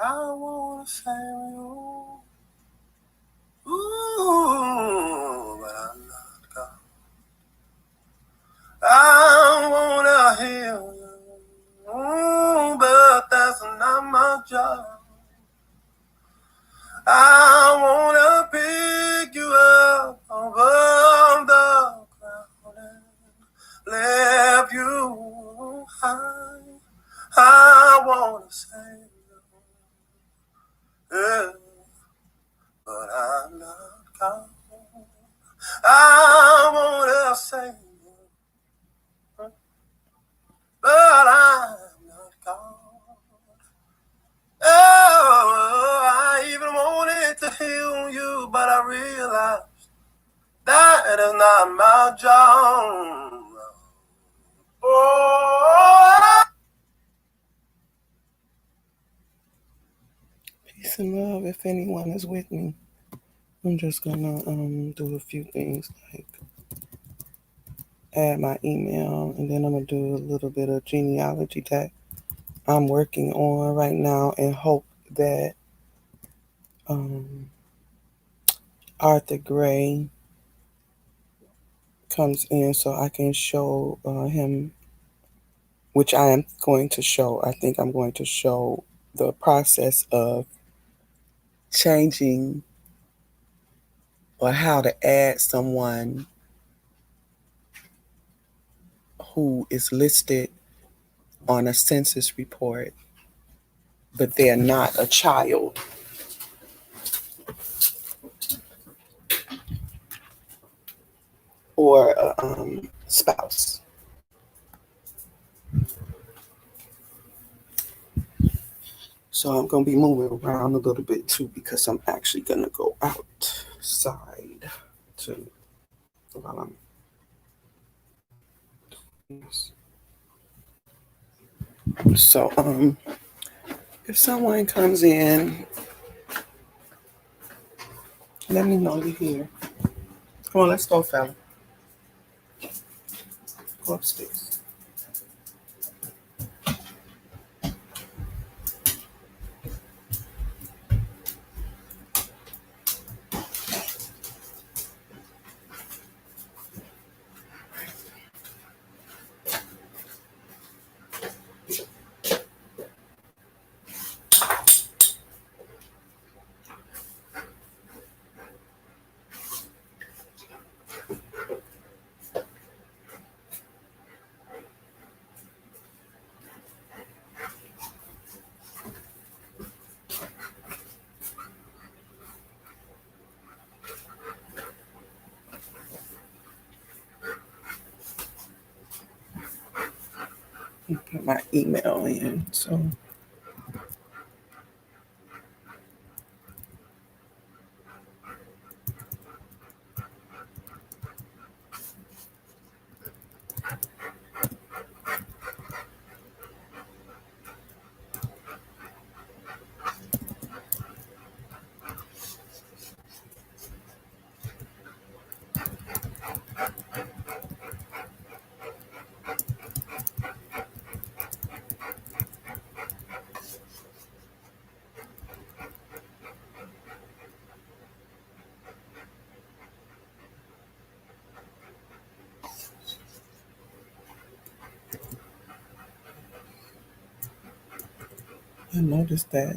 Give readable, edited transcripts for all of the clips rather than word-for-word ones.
I wanna say you. Ooh, but I'm not God. I wanna heal you. Ooh, but that's not my job. I wanna pick you up above the ground and lift you high. I wanna save you, yeah, but I'm not God. I wanna save you, but I'm not God. Oh, I even wanted to heal you, but I realized that is not my job. Oh, peace and love. If anyone is with me, I'm just gonna do a few things like add my email, and then I'm gonna do a little bit of genealogy that I'm working on right now, and hope that Arthur Gray comes in so I can show him, which I am going to show. I think I'm going to show the process of changing or how to add someone who is listed on a census report, but they're not a child or a spouse. So I'm going to be moving around a little bit too, because I'm actually going to go outside to while I'm yes. So if someone comes in, let me know you're here. Come on, let's go, fella. Go upstairs. Put my email in. So I noticed that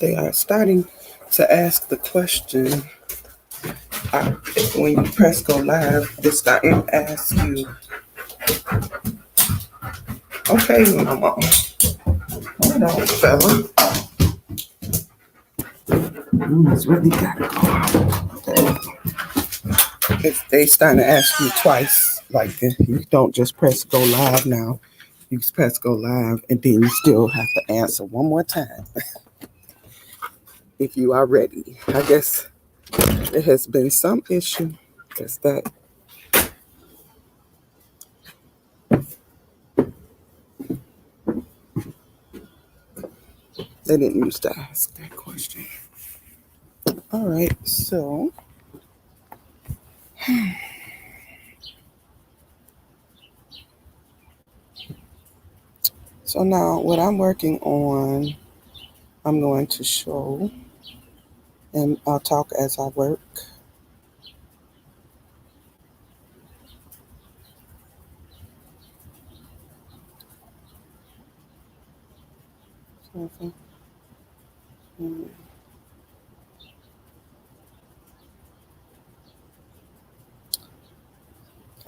they are starting to ask the question. When you press go live, they start to ask you, okay, mama, hold on, fella. It's really gotta go out. If they start to ask you twice, like you don't just press go live now, you just press go live, and then you still have to answer one more time if you are ready. I guess there has been some issue because that they didn't used to ask that question. All right, so So now what I'm working on, I'm going to show, and I'll talk as I work. I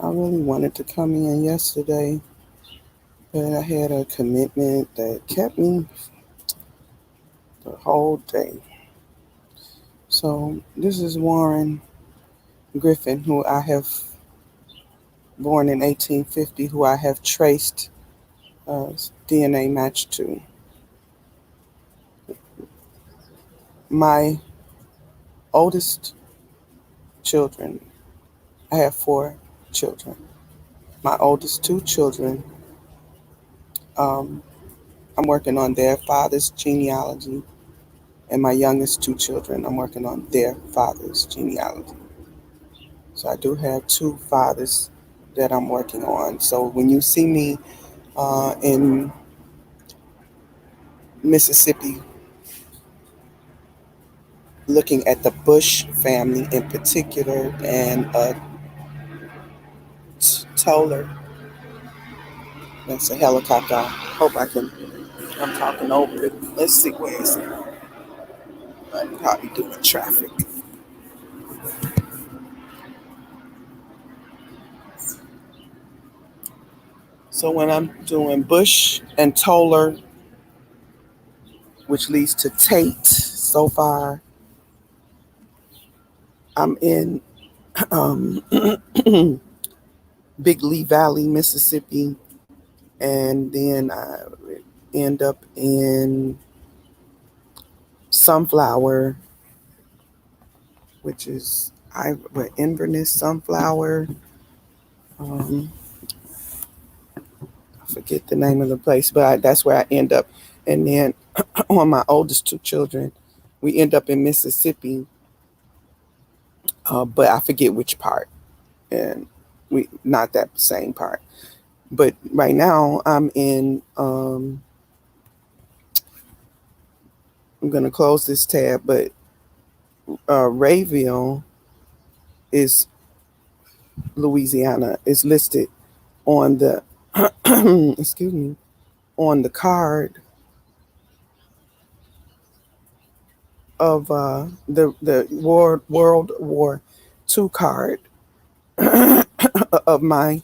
really wanted to come in yesterday, but I had a commitment that kept me the whole day. So this is Warren Griffin, who I have born in 1850, who I have traced DNA match to. My oldest children, I have 4 children. My oldest 2 children, um, I'm working on their father's genealogy, and my youngest 2 children, I'm working on their father's genealogy. So I do have 2 fathers that I'm working on. So when you see me in Mississippi looking at the Bush family in particular and Toller, that's a helicopter. I hope I'm talking over it. Let's see where is it. I'm probably doing traffic. So when I'm doing Bush and Toller, which leads to Tate, so far I'm in um, Big Lee Valley, Mississippi, and then I end up in Sunflower, which is Inverness Sunflower. Um, I forget the name of the place, but that's where I end up. And then on my oldest 2 children, we end up in Mississippi, but I forget which part, and we not that same part. But right now I'm in. I'm gonna close this tab, but Rayville is Louisiana is listed on the excuse me, on the card of the World War II card of my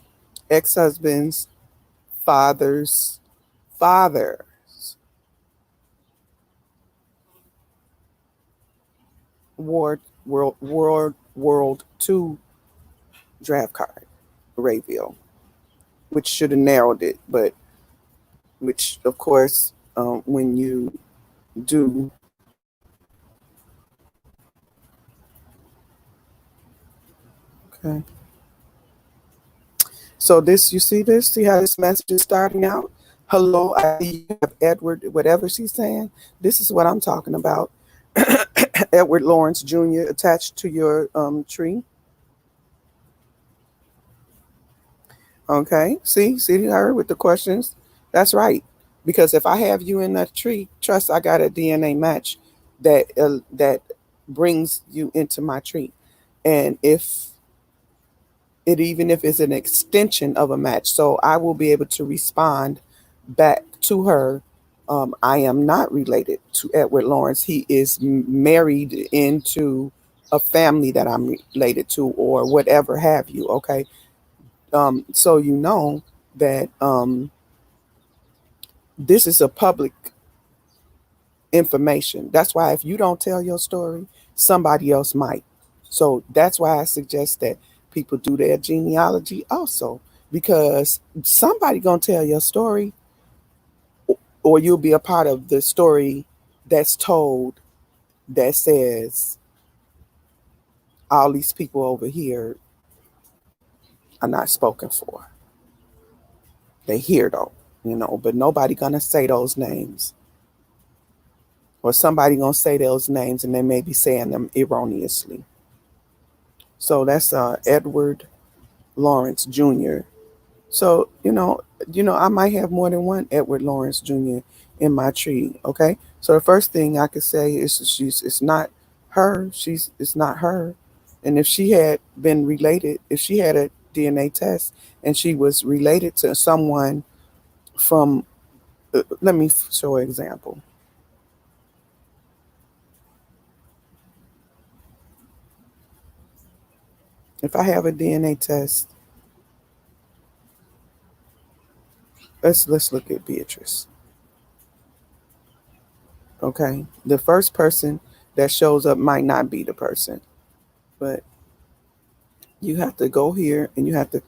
ex-husband's father's father. World II draft card, Rayville, which should have narrowed it, but which of course when you do. Okay. So this, you see this? See how this message is starting out? Hello, I see you have Edward, whatever she's saying. This is what I'm talking about. Edward Lawrence Jr. attached to your tree. Okay, see her with the questions. That's right. Because if I have you in that tree, trust I got a DNA match that brings you into my tree, and even if it's an extension of a match, so I will be able to respond back to her. I am not related to Edward Lawrence. He is married into a family that I'm related to, or whatever have you. Okay. So you know that this is a public information. That's why if you don't tell your story, somebody else might. So that's why I suggest that people do their genealogy also, because somebody gonna tell your story, or you'll be a part of the story that's told that says all these people over here are not spoken for. They hear though, but nobody gonna say those names. Or somebody gonna say those names and they may be saying them erroneously. So that's Edward Lawrence Jr. So, I might have more than one Edward Lawrence Jr. in my tree. Okay. So the first thing I could say is it's not her. It's not her. And if she had been related, if she had a DNA test and she was related to someone from, let me show an example. If I have a DNA test, let's look at Beatrice. Okay. The first person that shows up might not be the person, but you have to go here and you have to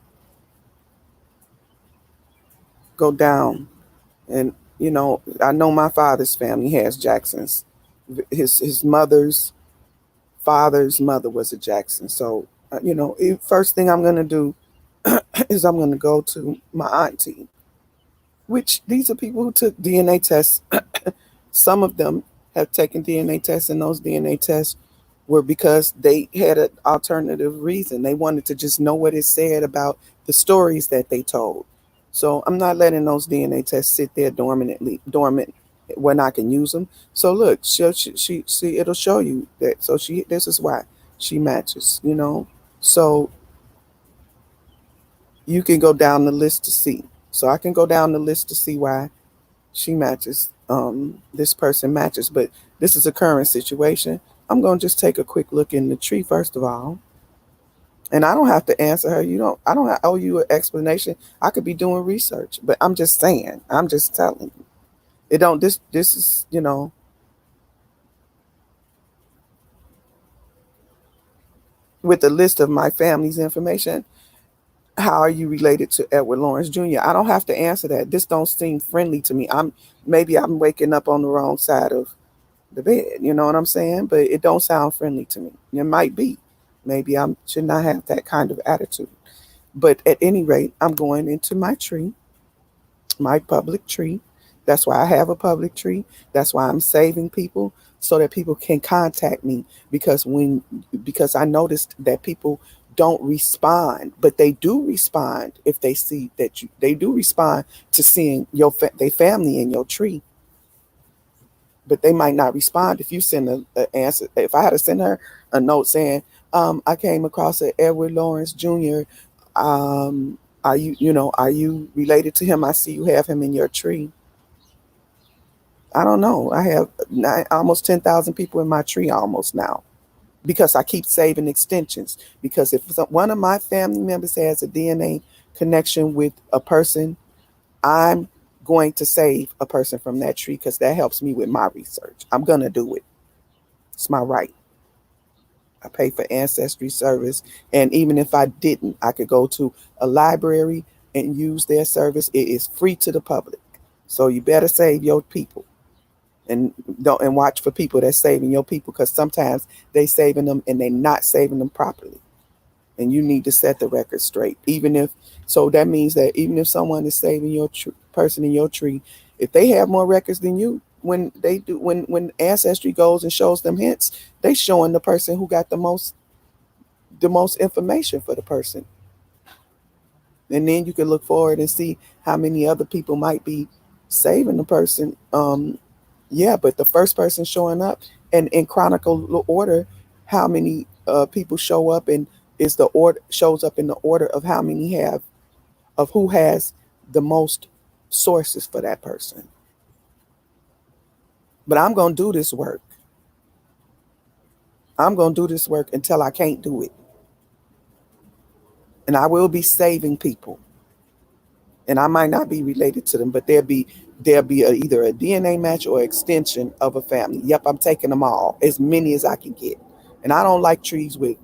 go down. And I know my father's family has Jacksons. His mother's father's mother was a Jackson. So first thing I'm gonna do is I'm gonna go to my auntie, which these are people who took DNA tests. Some of them have taken DNA tests, and those DNA tests were because they had an alternative reason. They wanted to just know what it said about the stories that they told. So I'm not letting those DNA tests sit there dormant when I can use them. So look, she see, it'll show you that. So this is why she matches. So you can go down the list to see. So I can go down the list to see why she matches. This person matches, but this is a current situation. I'm gonna just take a quick look in the tree first of all, and I don't have to answer her. I don't owe you an explanation. I could be doing research, but I'm just saying. I'm just telling you. It don't. This is with the list of my family's information. How are you related to Edward Lawrence Jr.? I don't have to answer that. This don't seem friendly to me. Maybe I'm waking up on the wrong side of the bed. You know what I'm saying? But it don't sound friendly to me. It might be. Maybe I should not have that kind of attitude. But at any rate, I'm going into my tree, my public tree. That's why I have a public tree. That's why I'm saving people so that people can contact me because I noticed that people don't respond, but they do respond if they see that they do respond to seeing their family in your tree, but they might not respond if you send a answer. If I had to send her a note saying, I came across an Edward Lawrence Jr. Are you related to him? I see you have him in your tree. I don't know. I have almost 10,000 people in my tree almost now because I keep saving extensions. Because if one of my family members has a DNA connection with a person, I'm going to save a person from that tree because that helps me with my research. I'm going to do it. It's my right. I pay for ancestry service. And even if I didn't, I could go to a library and use their service. It is free to the public. So you better save your people and don't and watch for people that's saving your people because sometimes they saving them and they not saving them properly. And you need to set the record straight. So that means that even if someone is saving your person in your tree, if they have more records than you, when ancestry goes and shows them hints, they showing the person who got the most information for the person. And then you can look forward and see how many other people might be saving the person. Yeah, but the first person showing up and in chronicle order, how many people show up and is the order shows up in the order of how many have of who has the most sources for that person. But I'm gonna do this work. I'm gonna do this work until I can't do it, and I will be saving people. And I might not be related to them, but there'll be either a DNA match or extension of a family. Yep, I'm taking them all, as many as I can get. And I don't like trees with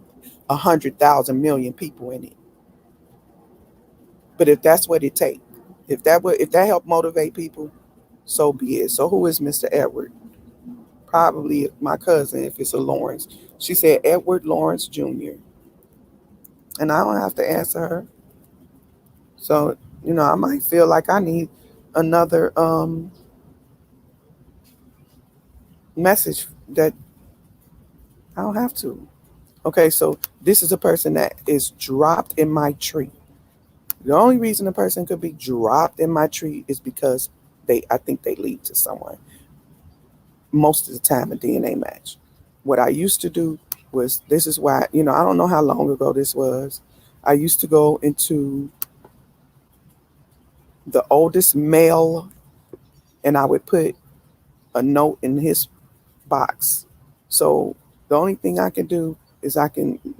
100,000 million people in it. But if that's what it takes, if that help motivate people, so be it. So who is Mr. Edward? Probably my cousin if it's a Lawrence. She said Edward Lawrence Jr. And I don't have to answer her. So, I might feel like I need another message that I don't have to. Okay, so this is a person that is dropped in my tree. The only reason a person could be dropped in my tree is because I think they lead to someone. Most of the time, a DNA match. What I used to do was, this is why, I don't know how long ago this was. I used to go into the oldest male and I would put a note in his box. So the only thing I can do is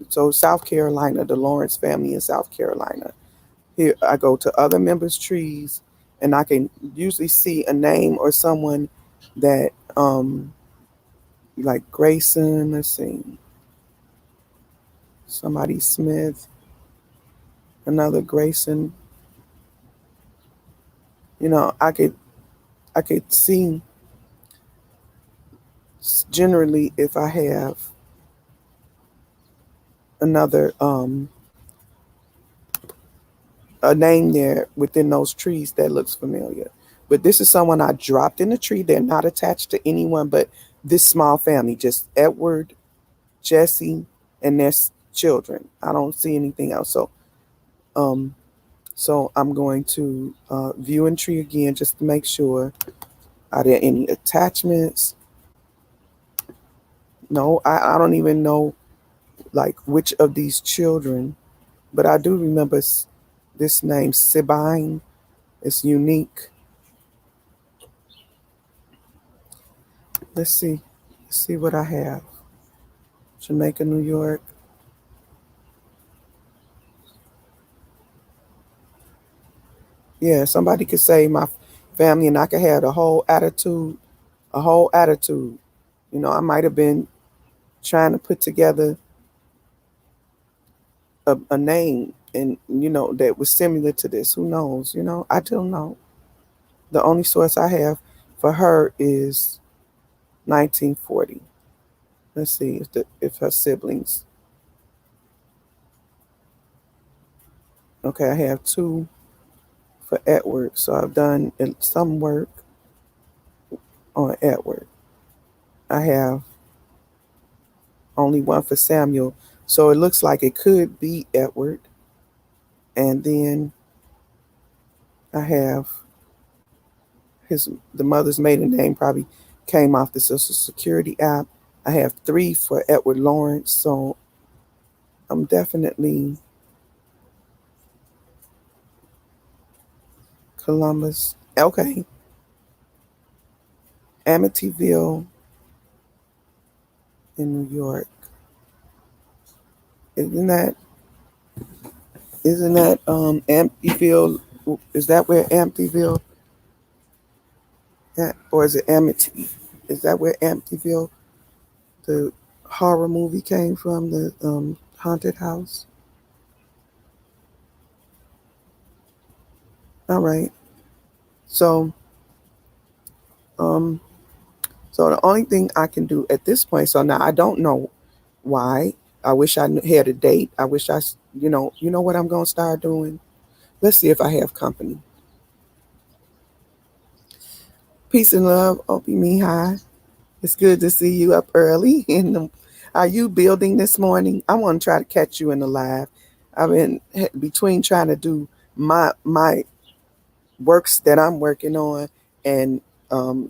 so South Carolina, the Lawrence family in South Carolina. Here I go to other members' trees and I can usually see a name or someone that, like Grayson, let's see, somebody Smith, another Grayson. I could see generally if I have another a name there within those trees that looks familiar. But this is someone I dropped in the tree. They're not attached to anyone but this small family, just Edward, Jesse, and their children. I don't see anything else. Um, so I'm going to view and tree again just to make sure. Are there any attachments? No, I don't even know like which of these children, but I do remember this name, Sibine. It's unique. Let's see. Let's see what I have. Jamaica, New York. Yeah, somebody could say my family and I could have a whole attitude. I might have been trying to put together a name and, that was similar to this. Who knows? I don't know. The only source I have for her is 1940. Let's see if her siblings. Okay, I have two for Edward. So I've done some work on Edward. I have only one for Samuel. So it looks like it could be Edward. And then I have the mother's maiden name probably came off the Social Security app. I have three for Edward Lawrence. So I'm definitely Columbus. Okay. Amityville in New York. Isn't that Amityville? Is that where Amityville, or is it Amity? Is that where Amityville, the horror movie, came from? The haunted house. All right. So um so the only thing I can do at this point. So now I don't know why. I wish I had a date. I wish you know what I'm gonna start doing. Let's see if I have company. Peace and love, Opie me high. It's good to see you up early. Are you building this morning? I want to try to catch you in the live. I've been between trying to do my works that I'm working on and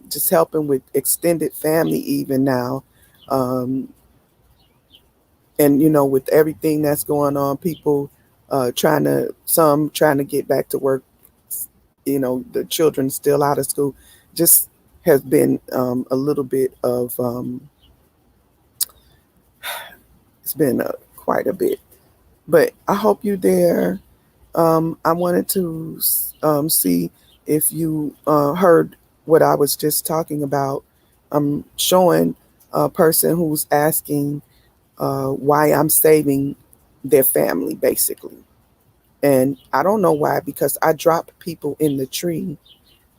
just helping with extended family even now. Um, and with everything that's going on, people some trying to get back to work. The children still out of school. Just has been a little bit of it's been quite a bit. But I hope you're there. I wanted to see if you heard what I was just talking about. I'm showing a person who's asking why I'm saving their family, basically. And I don't know why, because I drop people in the tree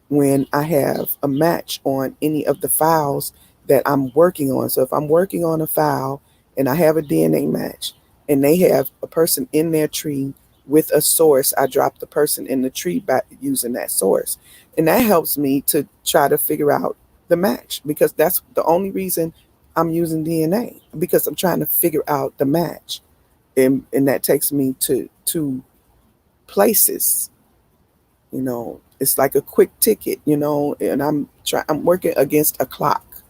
when I have a match on any of the files that I'm working on. So if I'm working on a file and I have a DNA match and they have a person in their tree with a source, I drop the person in the tree by using that source. And that helps me to try to figure out the match, because that's the only reason I'm using DNA, because I'm trying to figure out the match. And that takes me to places. It's like a quick ticket, and I'm working against a clock.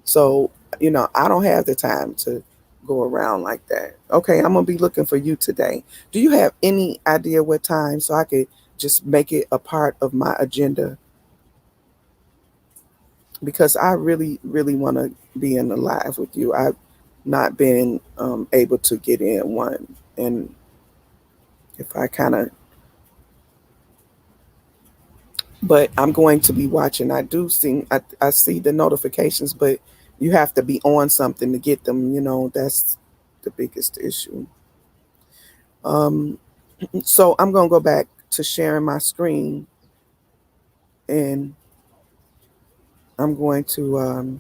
So, I don't have the time to go around like that. Okay, I'm gonna be looking for you today. Do you have any idea what time so I could just make it a part of my agenda? Because I really, really want to be in the live with you. I've not been able to get in one. And if I kind of, but I'm going to be watching. I see the notifications, but you have to be on something to get them. That's the biggest issue. Um, so I'm going to go back to sharing my screen, and I'm going to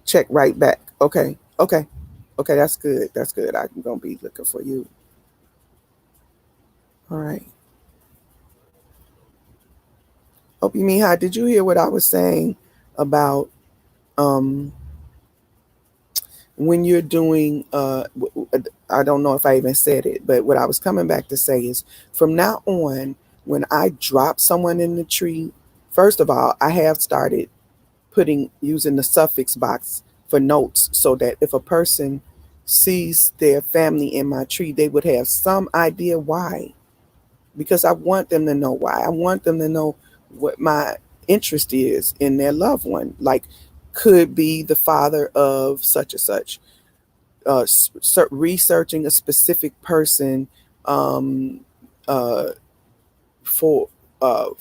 check right back. Okay. Okay. Okay. That's good. That's good. I'm going to be looking for you. All right. Hope you mean, how did you hear what I was saying about um when you're doing I don't know if I even said it, but what I was coming back to say is, from now on, when I drop someone in the tree, first of all, I have started using the suffix box for notes, so that if a person sees their family in my tree, they would have some idea why, because I want them to know why. I want them to know what my interest is in their loved one. Like, could be the father of such and such. Researching a specific person, um, uh, for uh,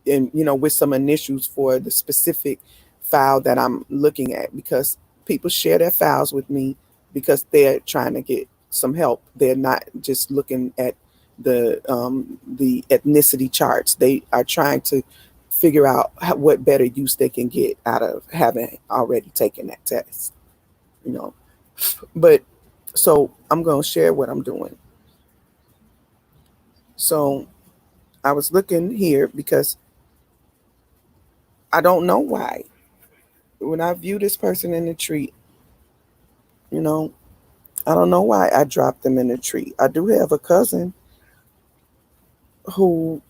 and with some initials for the specific file that I'm looking at, because people share their files with me because they're trying to get some help. They're not just looking at the ethnicity charts. They are trying to figure out what better use they can get out of having already taken that test. You know, but so I'm going to share what I'm doing. So I was looking here because I don't know why. When I view this person in the tree, you know, I don't know why I dropped them in the tree. I do have a cousin who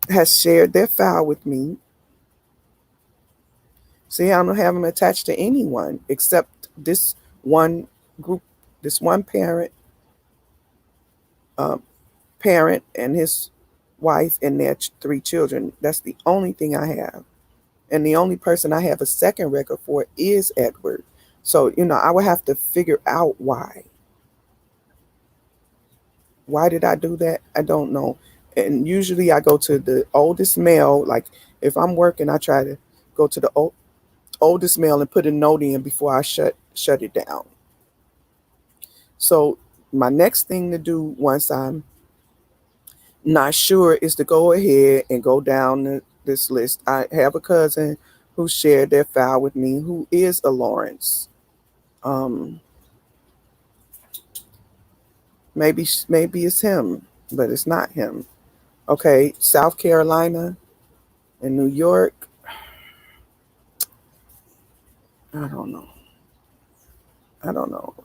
has shared their file with me. See, I don't have them attached to anyone except this one group, this one um, parent and his wife and their three children. That's the only thing I have. And the only person I have a second record for is Edward. So, I would have to figure out why. Why did I do that? I don't know. And usually I go to the oldest male. Like, if I'm working, I try to go to the oldest male and put a note in before I shut it down. So my next thing to do, once I'm not sure, is to go ahead and go down this list. I have a cousin who shared their file with me, who is a Lawrence. Um, maybe it's him, but it's not him. Okay, South Carolina and New York. I don't know. I don't know.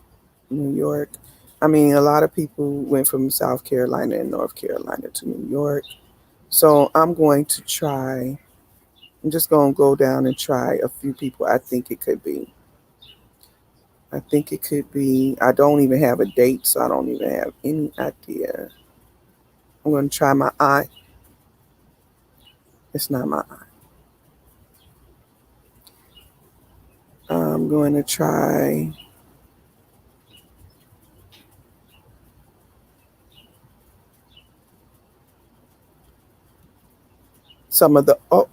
New York. I mean, a lot of people went from South Carolina and North Carolina to New York. So I'm just going to go down and try a few people I think it could be. I think it could be, I don't even have a date, so I don't even have any idea. I'm going to try my eye. It's not my eye. I'm going to try some of the, oh,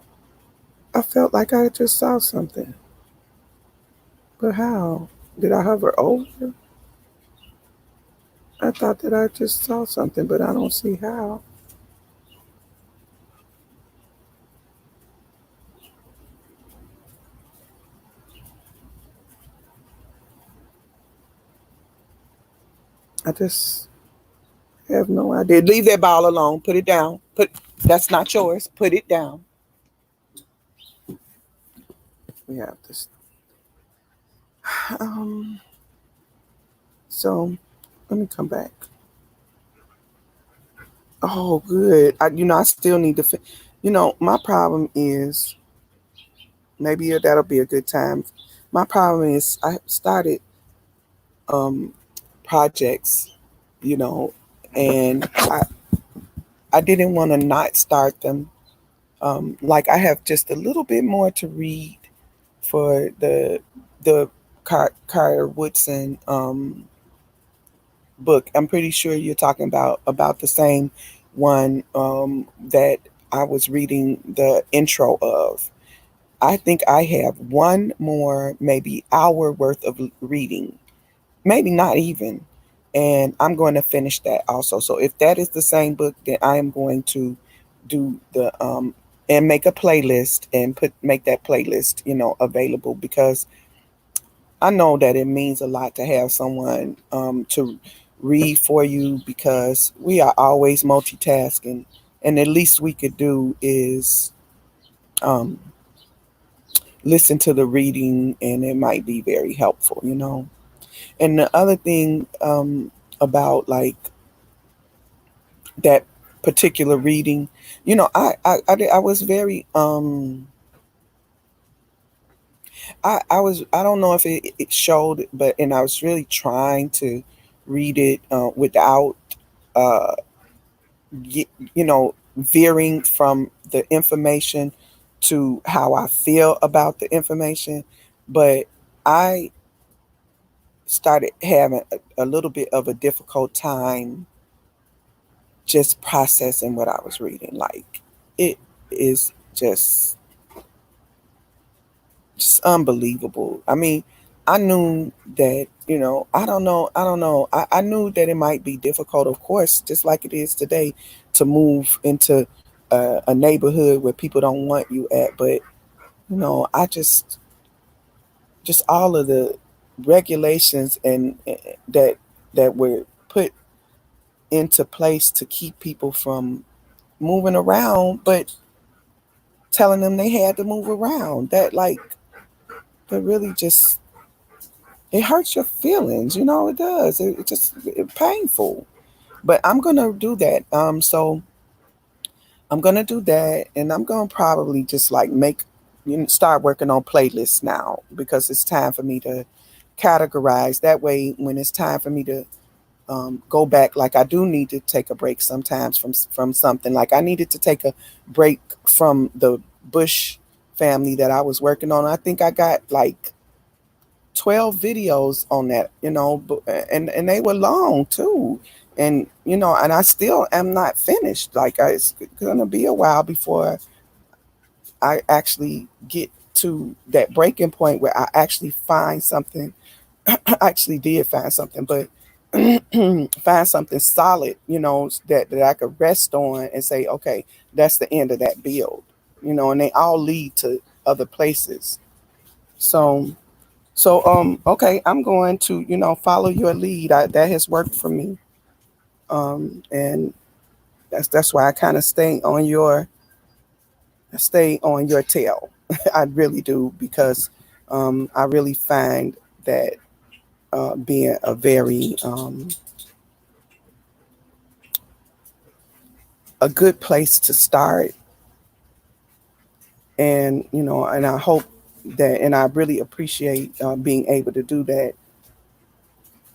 I felt like I just saw something. But how? Did I hover over? I thought that I just saw something, but I don't see how. I just have no idea. Leave that ball alone. Put it down. That's not yours. Put it down. We have this. Um. So let me come back. Oh, good. I still need to. My problem is maybe that'll be a good time. My problem is I started um projects, you know, and I didn't want to not start them. Like I have just a little bit more to read for the Carter Woodson book. I'm pretty sure you're talking about the same one that I was reading the intro of. I think I have one more maybe hour worth of reading, maybe not even, and I'm going to finish that also. So if that is the same book, then I am going to do the and make a playlist and make that playlist available, because I know that it means a lot to have someone to read for you, because we are always multitasking, and the least we could do is um, listen to the reading, and it might be very helpful. And the other thing about like that particular reading, I was very I don't know if it showed, but and I was really trying to read it without uh, veering from the information to how I feel about the information. But I started having a little bit of a difficult time just processing what I was reading. Like it is just unbelievable. I mean, I knew that, I don't know. I knew that it might be difficult, of course, just like it is today, to move into a neighborhood where people don't want you at. But, I just all of the regulations and that were put into place to keep people from moving around, but telling them they had to move around. That really just it hurts your feelings, it does. It's painful. But I'm gonna do that. So I'm gonna do that, and I'm gonna probably just like start working on playlists now, because it's time for me to categorize. That way, when it's time for me to go back, like I do need to take a break sometimes from something. Like I needed to take a break from the Bush family that I was working on. I think I got like 12 videos on that, and they were long too. And, and I still am not finished. Like it's going to be a while before I actually get to that breaking point where I actually find something. I actually did find something, but find something solid, that I could rest on and say, okay, that's the end of that build, and they all lead to other places. So, okay, I'm going to, follow your lead. That has worked for me. And that's why I kind of stay on your tail. I really do, because I really find that being a good place to start. And, and I hope that, and I really appreciate being able to do that,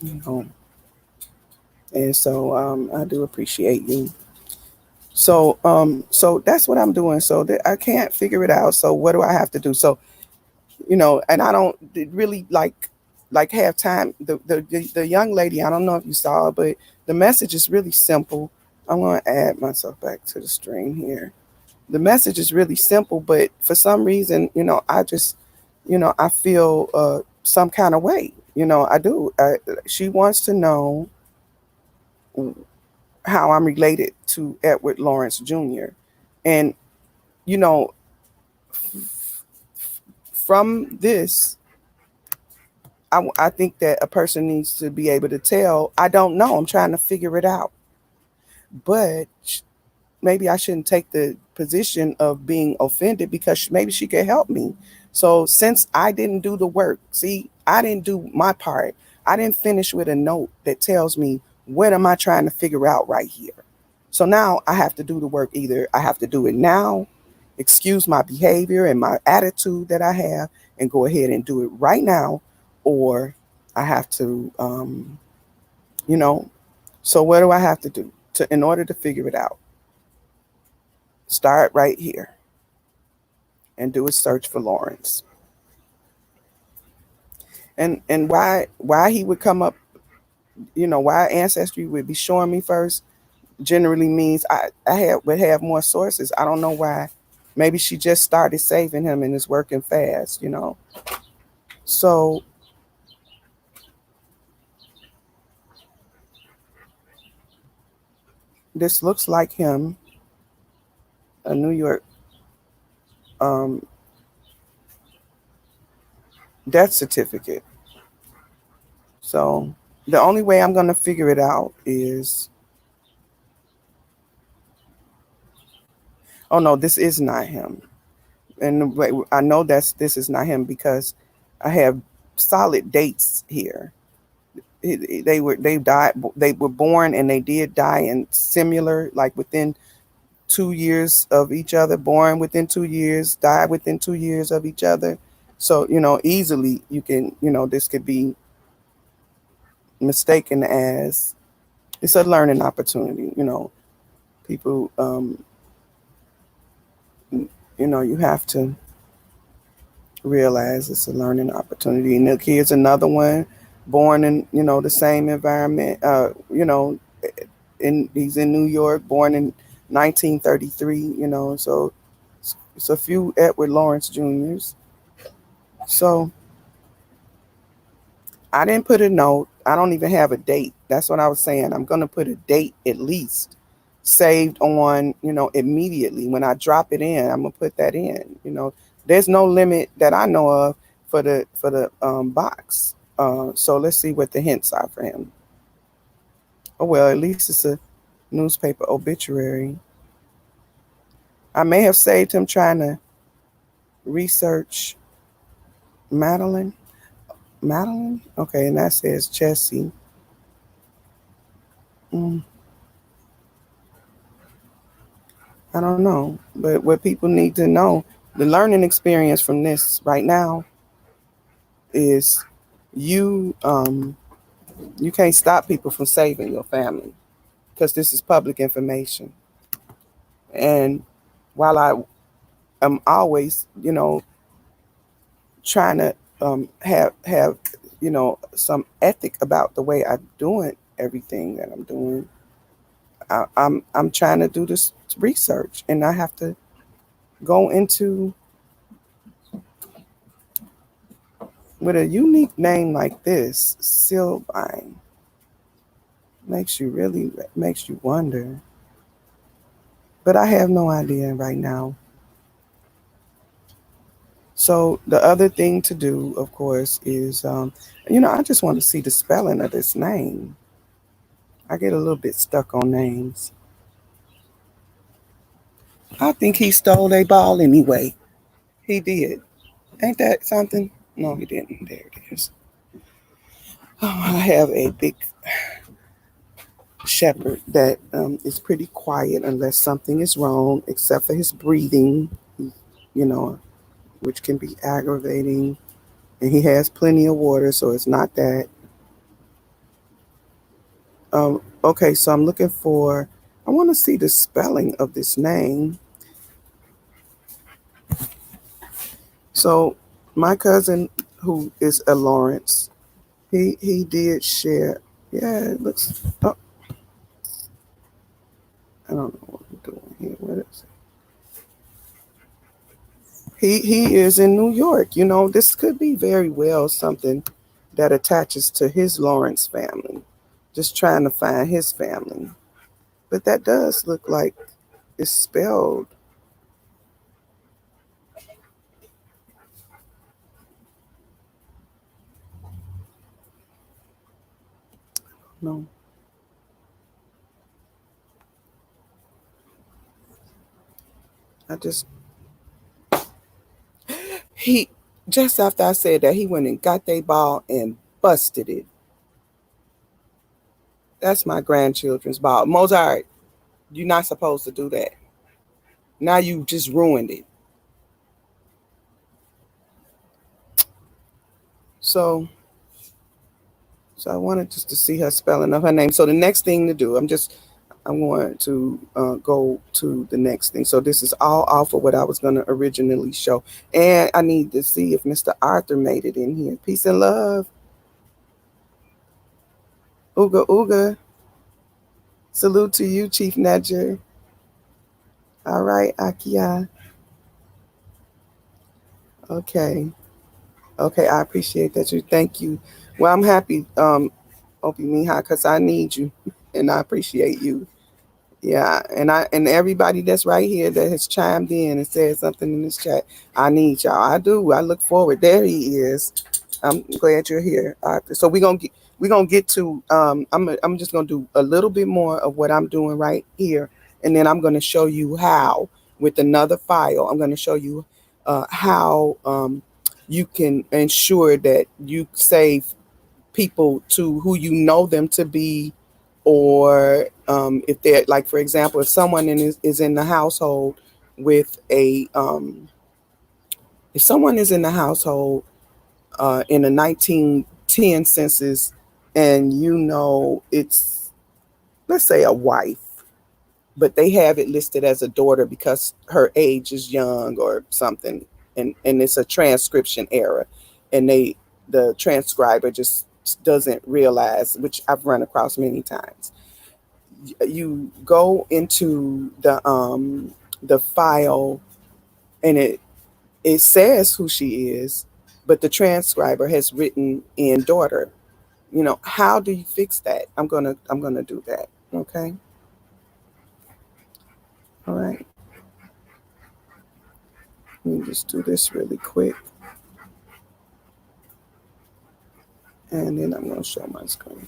you know, and so I do appreciate you. So that's what I'm doing. So that I can't figure it out. So what do I have to do? So, and I don't really like have time. The young lady, I don't know if you saw it, but the message is really simple. I'm going to add myself back to the stream here. The message is really simple, but for some reason, I just, I feel some kind of way. I do. She wants to know how I'm related to Edward Lawrence Jr. And, you know, from this, I think that a person needs to be able to tell, I don't know, I'm trying to figure it out. But maybe I shouldn't take the position of being offended, because maybe she could help me. So since I didn't do the work, see, I didn't do my part. I didn't finish with a note that tells me what am I trying to figure out right here. So now I have to do the work. Either I have to do it now, excuse my behavior and my attitude that I have, and go ahead and do it right now, or I have to, you know. So what do I have to do in order to figure it out? Start right here and do a search for Lawrence. And why he would come up, why Ancestry would be showing me first generally means would have more sources. I don't know why. Maybe she just started saving him and is working fast. So this looks like him, a New York um, death certificate. So the only way I'm going to figure it out is, oh no, this is not him. And I know this is not him because I have solid dates here. They were born and they did die in similar, like within 2 years of each other, born within 2 years, died within 2 years of each other. So, easily you can, this could be mistaken as, it's a learning opportunity. People, you have to realize it's a learning opportunity. And look, here's another one born in, the same environment, he's in New York, born in 1933, so it's a few Edward Lawrence Juniors. So I didn't put a note. I don't even have a date. That's what I was saying. I'm going to put a date at least saved on, immediately. When I drop it in, I'm going to put that in. There's no limit that I know of for the box. So let's see what the hints are for him. Oh, well, at least it's a newspaper obituary. I may have saved him trying to research Madeline. Madeline? Okay, and that says Jesse. I don't know. But what people need to know, the learning experience from this right now is you can't stop people from saving your family because this is public information. And while I am always, trying to have some ethic about the way I'm doing everything that I'm doing, I'm trying to do this research, and I have to go into, with a unique name like this, Silvine. Makes you wonder. But I have no idea right now. So the other thing to do, of course, is, I just want to see the spelling of this name. I get a little bit stuck on names. I think he stole a ball anyway. He did. Ain't that something? No, he didn't. There it is. Oh, I have a big shepherd that is pretty quiet unless something is wrong, except for his breathing, you know, which can be aggravating. And he has plenty of water, so it's not that. Okay, so I'm looking for, I want to see the spelling of this name. So my cousin, who is a Lawrence, he did share. Yeah, it looks. Oh, I don't know what I'm doing here. What is it? He is in New York. This could be very well something that attaches to his Lawrence family. Just trying to find his family, but that does look like it's spelled. No. I just he just after I said that, he went and got that ball and busted it. That's my grandchildren's ball. Mozart, You're not supposed to do that. Now you just ruined it. So I wanted just to see her spelling of her name. So the next thing to do, I'm going to go to the next thing. So this is all off of what I was going to originally show. And I need to see if Mr. Arthur made it in here. Peace and love. Ooga ooga. Salute to you, Chief Nedger. All right, Akia. Okay. Okay, I appreciate that. Thank you. Well, I'm happy, Opie Miha, because I need you and I appreciate you. Yeah, and everybody that's right here that has chimed in and said something in this chat, I need y'all. I do. I look forward. There he is. I'm glad you're here, Arthur. So we're gonna get to I'm just gonna do a little bit more of what I'm doing right here, and then I'm gonna show you how with another file. I'm gonna show you how you can ensure that you save people to who you know them to be, or if they're like, for example, if someone is in the household with a if someone is in the household in the 1910 census, and you know it's, let's say, a wife, but they have it listed as a daughter because her age is young or something, and it's a transcription error, and the transcriber just doesn't realize, which I've run across many times. You go into the file, and it says who she is, but the transcriber has written in daughter. You know, how do you fix that? I'm gonna do that. Okay. All right. Let me just do this really quick, and then I'm gonna show my screen.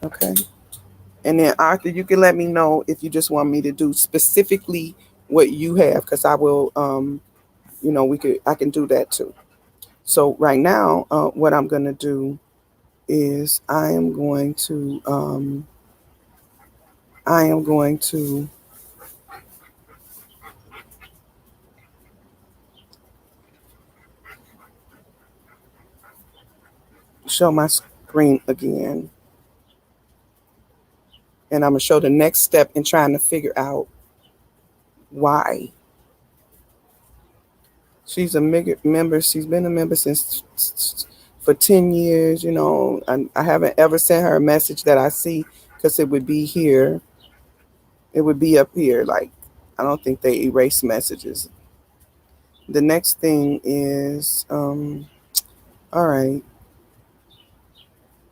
Okay. And then Arthur, you can let me know if you just want me to do specifically what you have, because I will I can do that too. So right now, what I'm gonna do is I am going to show my screen again, and I'm gonna show the next step in trying to figure out why. She's a member. She's been a member since for 10 years. You know, I haven't ever sent her a message that I see, because it would be here. It would be up here. Like, I don't think they erase messages. The next thing is, all right,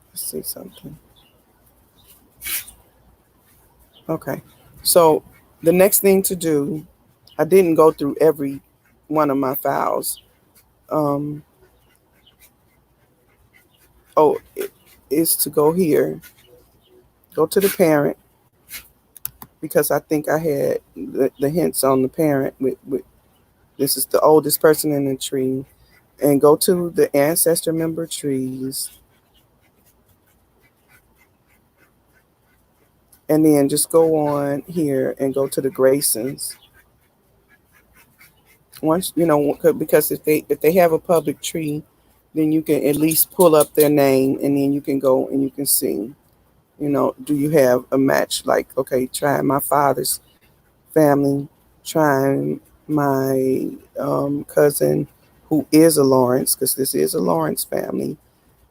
let's see something. Okay, so the next thing to do, I didn't go through every one of my files. Oh, it is to go here, go to the parent, because I think I had the hints on the parent with this is the oldest person in the tree, and go to the ancestor member trees, and then just go on here and go to the Graysons. Once you know, because if they have a public tree, then you can at least pull up their name, and then you can go and you can see, you know, do you have a match? Like, okay, try my father's family, trying my cousin who is a Lawrence, because this is a Lawrence family,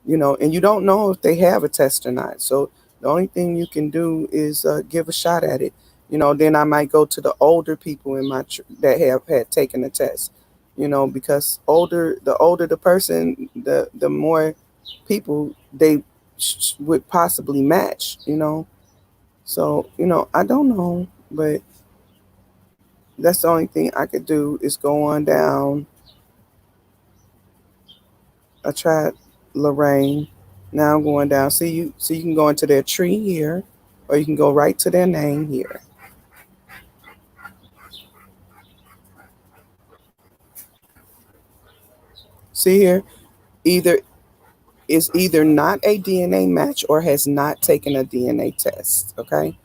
you know, and you don't know if they have a test or not. So the only thing you can do is give a shot at it. You know, then I might go to the older people in my that have had taken the test. You know, because the older the person, the more people they would possibly match. You know, so you know, I don't know, but that's the only thing I could do is go on down. I tried Lorraine. Now I'm going down. So you can go into their tree here, or you can go right to their name here. See here, either is either not a DNA match or has not taken a DNA test. Okay,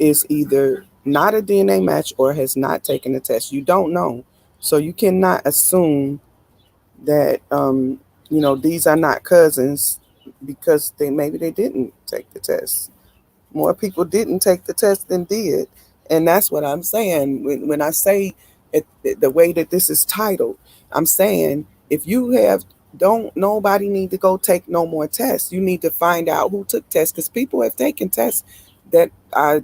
is either not a DNA match or has not taken the test. You don't know. So you cannot assume that these are not cousins because maybe they didn't take the test. More people didn't take the test than did. And that's what I'm saying. When I say the way that this is titled, I'm saying if you don't nobody need to go take no more tests. You need to find out who took tests, because people have taken tests that are,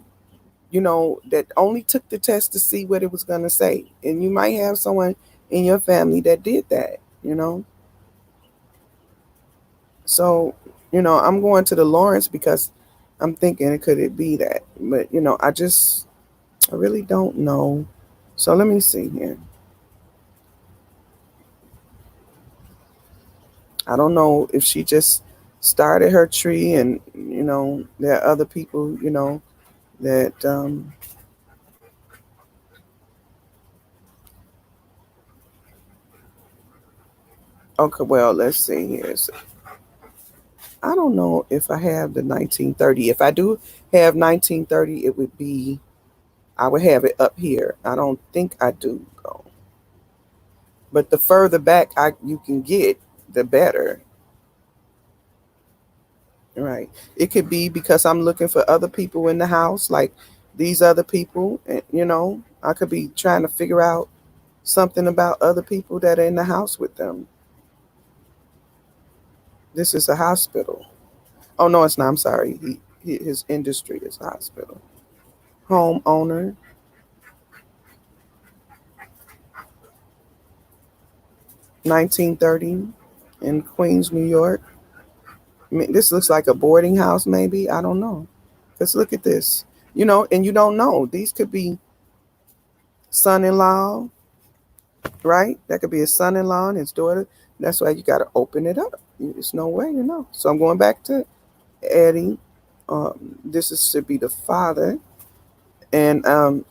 that only took the test to see what it was going to say. And you might have someone in your family that did that. So, I'm going to the Lawrence because I'm thinking, could it be that? But, I really don't know. So let me see here. I don't know if she just started her tree and, there are other people, that, okay, well, let's see here. So, I don't know if I have the 1930. If I do have 1930, I would have it up here. I don't think I do, though. But the further back you can get, the better. Right. It could be because I'm looking for other people in the house, like these other people. And, I could be trying to figure out something about other people that are in the house with them. This is a hospital. Oh, no, it's not. I'm sorry. His industry is a hospital. Homeowner, 1930 in Queens, New York. I mean, this looks like a boarding house, maybe. I don't know. Let's look at this. And you don't know. These could be son-in-law, right? That could be his son-in-law and his daughter. That's why you got to open it up. There's no way, So I'm going back to Eddie. This is to be the father. And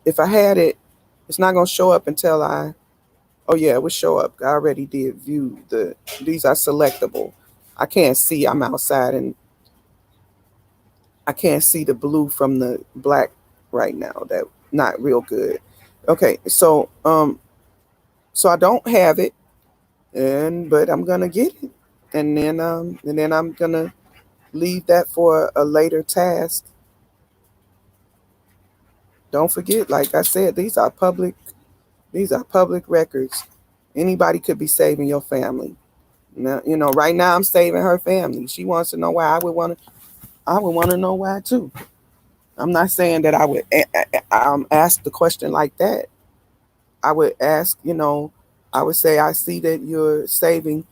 if I had it, it's not going to show up until oh yeah, it would show up. I already did view these are selectable. I can't see. I'm outside and I can't see the blue from the black right now. That not real good. Okay, so I don't have it, but I'm gonna get it, and then I'm gonna leave that for a later task. Don't forget, like I said, these are public records. Anybody could be saving your family. Now, right now I'm saving her family. She wants to know why. I would want to know why too. I'm not saying that I would ask the question like that. I would ask, I would say, I see that you're saving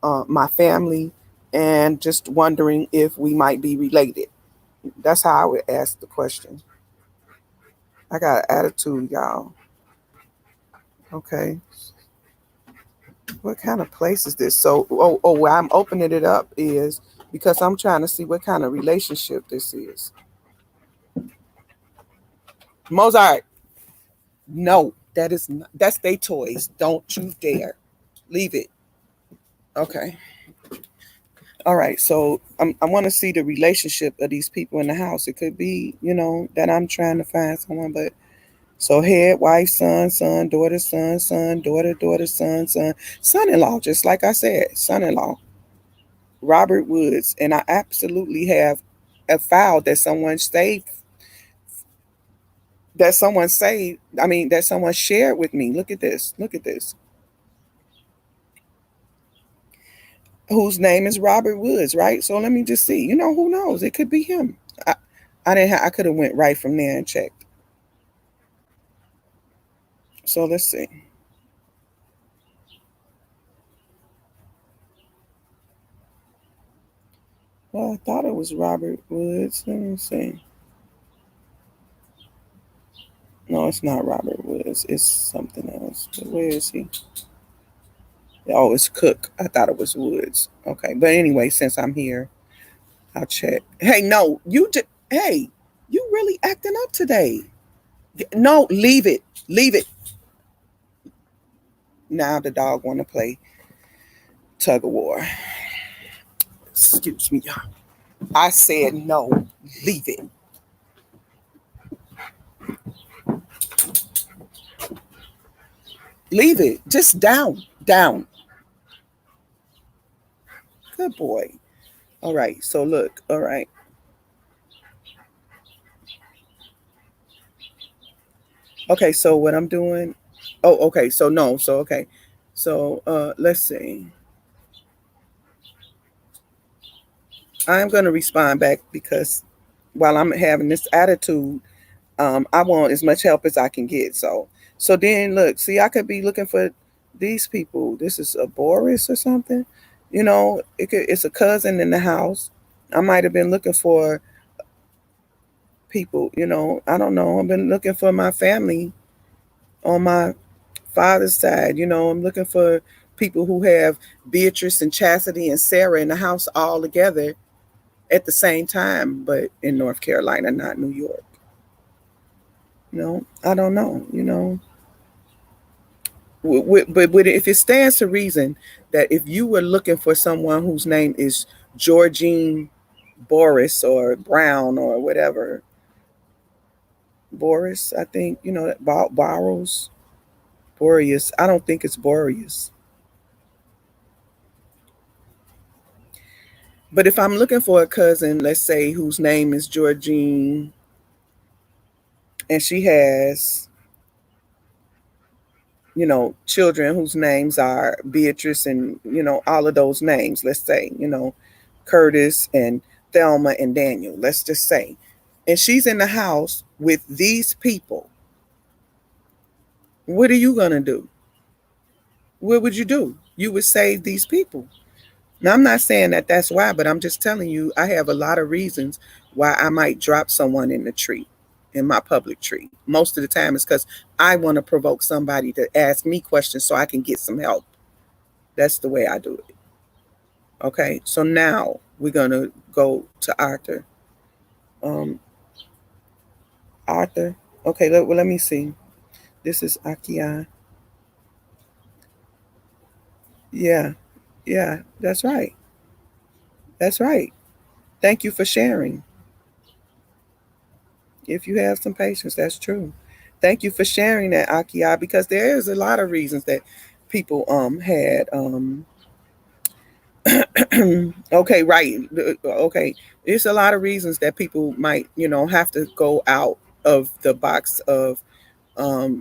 my family and just wondering if we might be related. That's how I would ask the question. I got an attitude, y'all. Okay. What kind of place is this? So, why I'm opening it up is because I'm trying to see what kind of relationship this is. Mozart, no, that's they toys. Don't you dare. Leave it. Okay. All right. So I want to see the relationship of these people in the house. It could be, that I'm trying to find someone, but so head, wife, son, daughter, son, daughter, son-in-law, just like I said, son-in-law, Robert Woods. And I absolutely have a file that someone shared with me. Look at this. Look at this. Whose name is Robert Woods, right? So let me just see. Who knows? It could be him. I, I could have went right from there and checked. So let's see. Well, I thought it was Robert Woods. Let me see. No, it's not Robert Woods. It's something else. But where is he? Oh, it's Cook. I thought it was Woods. Okay, but anyway, since I'm here, I'll check. Hey, no, hey, you really acting up today. No, leave it. Leave it. Now the dog want to play tug of war. Excuse me, y'all. I said no. Leave it. Leave it. Just down. Down. Good boy. All right. So look. All right. Okay. So what I'm doing. Oh, okay. So no. So okay. So let's see. I'm gonna respond back because while I'm having this attitude, I want as much help as I can get. So then look, see, I could be looking for these people. This is a Boris or something. It's a cousin in the house. I might have been looking for people. I don't know. I've been looking for my family on my father's side. I'm looking for people who have Beatrice and Chastity and Sarah in the house all together at the same time, but in North Carolina, not New York. I don't know. But if it stands to reason that if you were looking for someone whose name is Georgine Boris or Brown or whatever, Boris, I think, Barrows, Boreas. I don't think it's Boreas. But if I'm looking for a cousin, let's say, whose name is Georgine, and she has, children whose names are Beatrice and, all of those names, let's say, Curtis and Thelma and Daniel, let's just say. And she's in the house with these people. What are you going to do? What would you do? You would save these people. Now, I'm not saying that that's why, but I'm just telling you, I have a lot of reasons why I might drop someone in the tree, in my public tree. Most of the time it's because I want to provoke somebody to ask me questions so I can get some help. That's the way I do it. Okay, so now we're going to go to Arthur. Um, Arthur. Okay, let me see. This is Akia. Yeah, yeah, that's right. That's right. Thank you for sharing. If you have some patience, that's true. Thank you for sharing that, Akia, because there is a lot of reasons that people had okay, right. Okay. There's a lot of reasons that people might, have to go out of the box of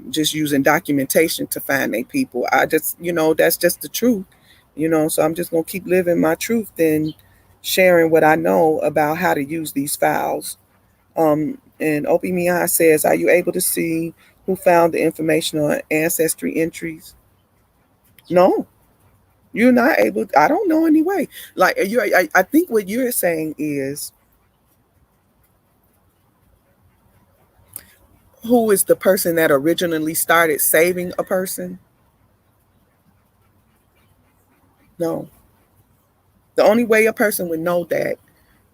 just using documentation to find their people. I just, that's just the truth, so I'm just going to keep living my truth and sharing what I know about how to use these files. And Opie Mia says, are you able to see who found the information on ancestry entries? No, you're not able. I don't know anyway. Like I think what you're saying is, who is the person that originally started saving a person? No. The only way a person would know that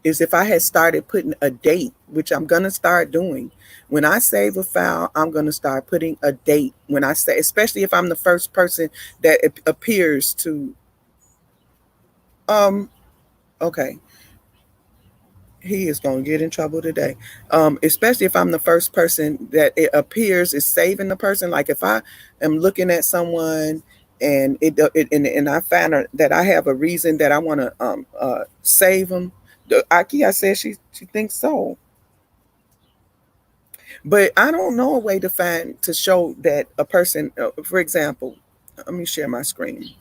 is if I had started putting a date, which I'm going to start doing. When I save a file, I'm going to start putting a date when I say, especially if I'm the first person that it appears to, um, okay, he is going to get in trouble today. Especially if I'm the first person that it appears is saving the person. Like if I am looking at someone and and I find that I have a reason that I want to save them. Akia says she thinks so. But I don't know a way to show that a person, for example, let me share my screen.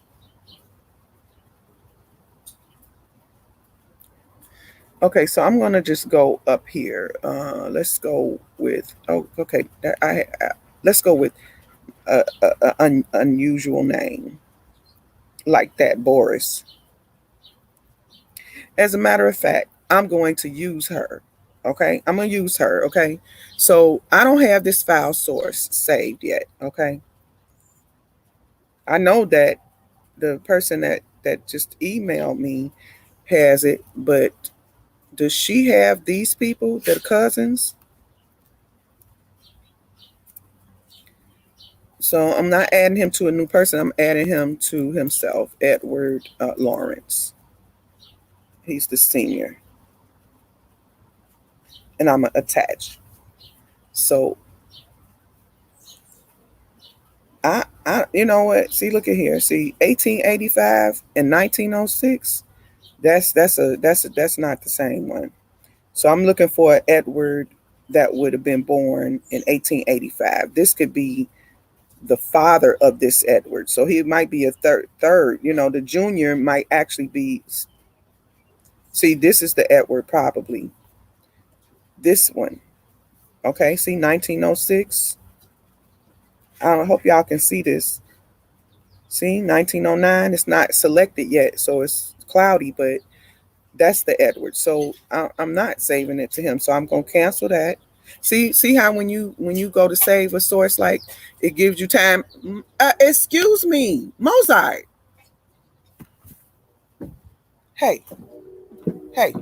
Okay, so I'm gonna just go up here. Let's go with okay. Let's go with an unusual name like that, Boris. As a matter of fact, I'm going to use her. Okay, I'm gonna use her. Okay, so I don't have this file source saved yet. Okay, I know that the person that just emailed me has it, but does she have these people, the cousins? So I'm not adding him to a new person. I'm adding him to himself, Edward Lawrence. He's the senior, and I'm attached. So You know what? See, look at here. See, 1885 and 1906. That's not the same one. So I'm looking for an Edward that would have been born in 1885. This could be the father of this Edward. So he might be a third. The junior might actually be. See, this is the Edward probably. This one. Okay, see 1906. I hope y'all can see this. See 1909. It's not selected yet, so it's cloudy, but that's the Edward. So I'm not saving it to him. So I'm gonna cancel that. See how when you go to save a source, like it gives you time. Excuse me, Mozart. Hey, hey,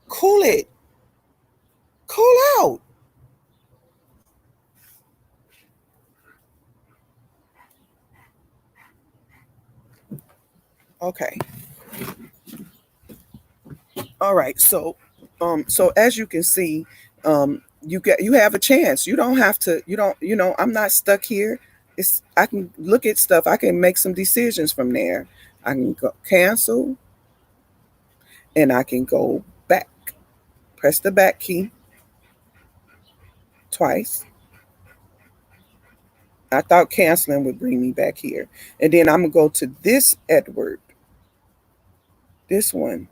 cool it, cool out. Okay. All right. So as you can see, you have a chance. You don't have to. You don't. I'm not stuck here. I can look at stuff. I can make some decisions from there. I can go cancel, and I can go back. Press the back key twice. I thought canceling would bring me back here, and then I'm gonna go to this Edward. This one,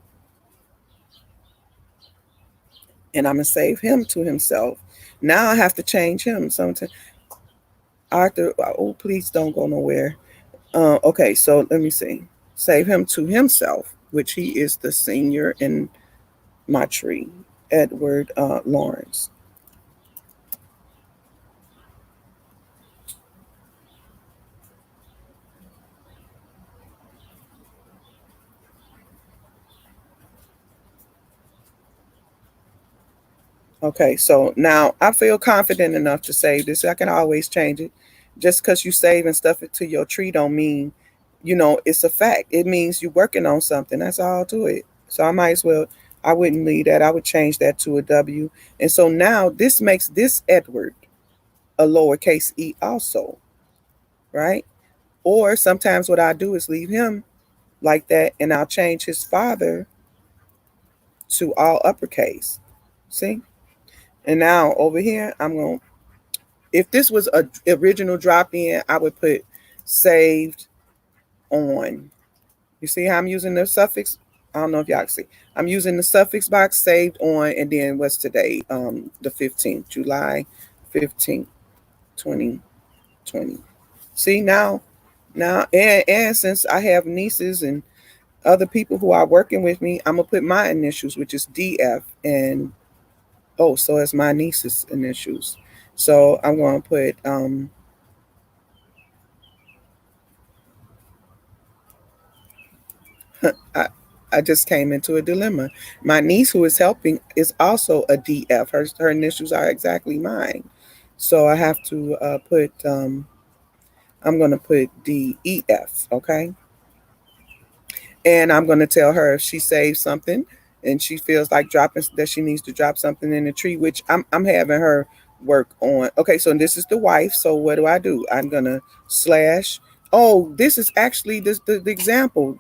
and I'm gonna save him to himself. Now I have to change him. Sometimes Arthur. Oh, please don't go nowhere. Okay, so let me see. Save him to himself, which he is the senior in my tree, Edward Lawrence. Okay, so now I feel confident enough to save this. I can always change it. Just because you save and stuff it to your tree don't mean, it's a fact. It means you're working on something. That's all to it. So I might as well, I wouldn't leave that. I would change that to a W. And so now this makes this Edward a lowercase e also, right? Or sometimes what I do is leave him like that and I'll change his father to all uppercase. See? And now over here, I'm going to, if this was a original drop in, I would put saved on. You see how I'm using the suffix? I don't know if y'all can see. I'm using the suffix box saved on, and then what's today? The 15th, July 15th, 2020. See now, and since I have nieces and other people who are working with me, I'm gonna put my initials, which is DF, and oh, so it's my niece's initials. So I'm gonna put I, I just came into a dilemma. My niece who is helping is also a DF. Her initials are exactly mine. So I have to put I'm gonna put DEF, okay? And I'm going to tell her if she saves something and she feels like dropping that she needs to drop something in the tree, which I'm having her work on. Okay, so this is the wife. So what do? I'm going to slash. Oh, this is actually the example.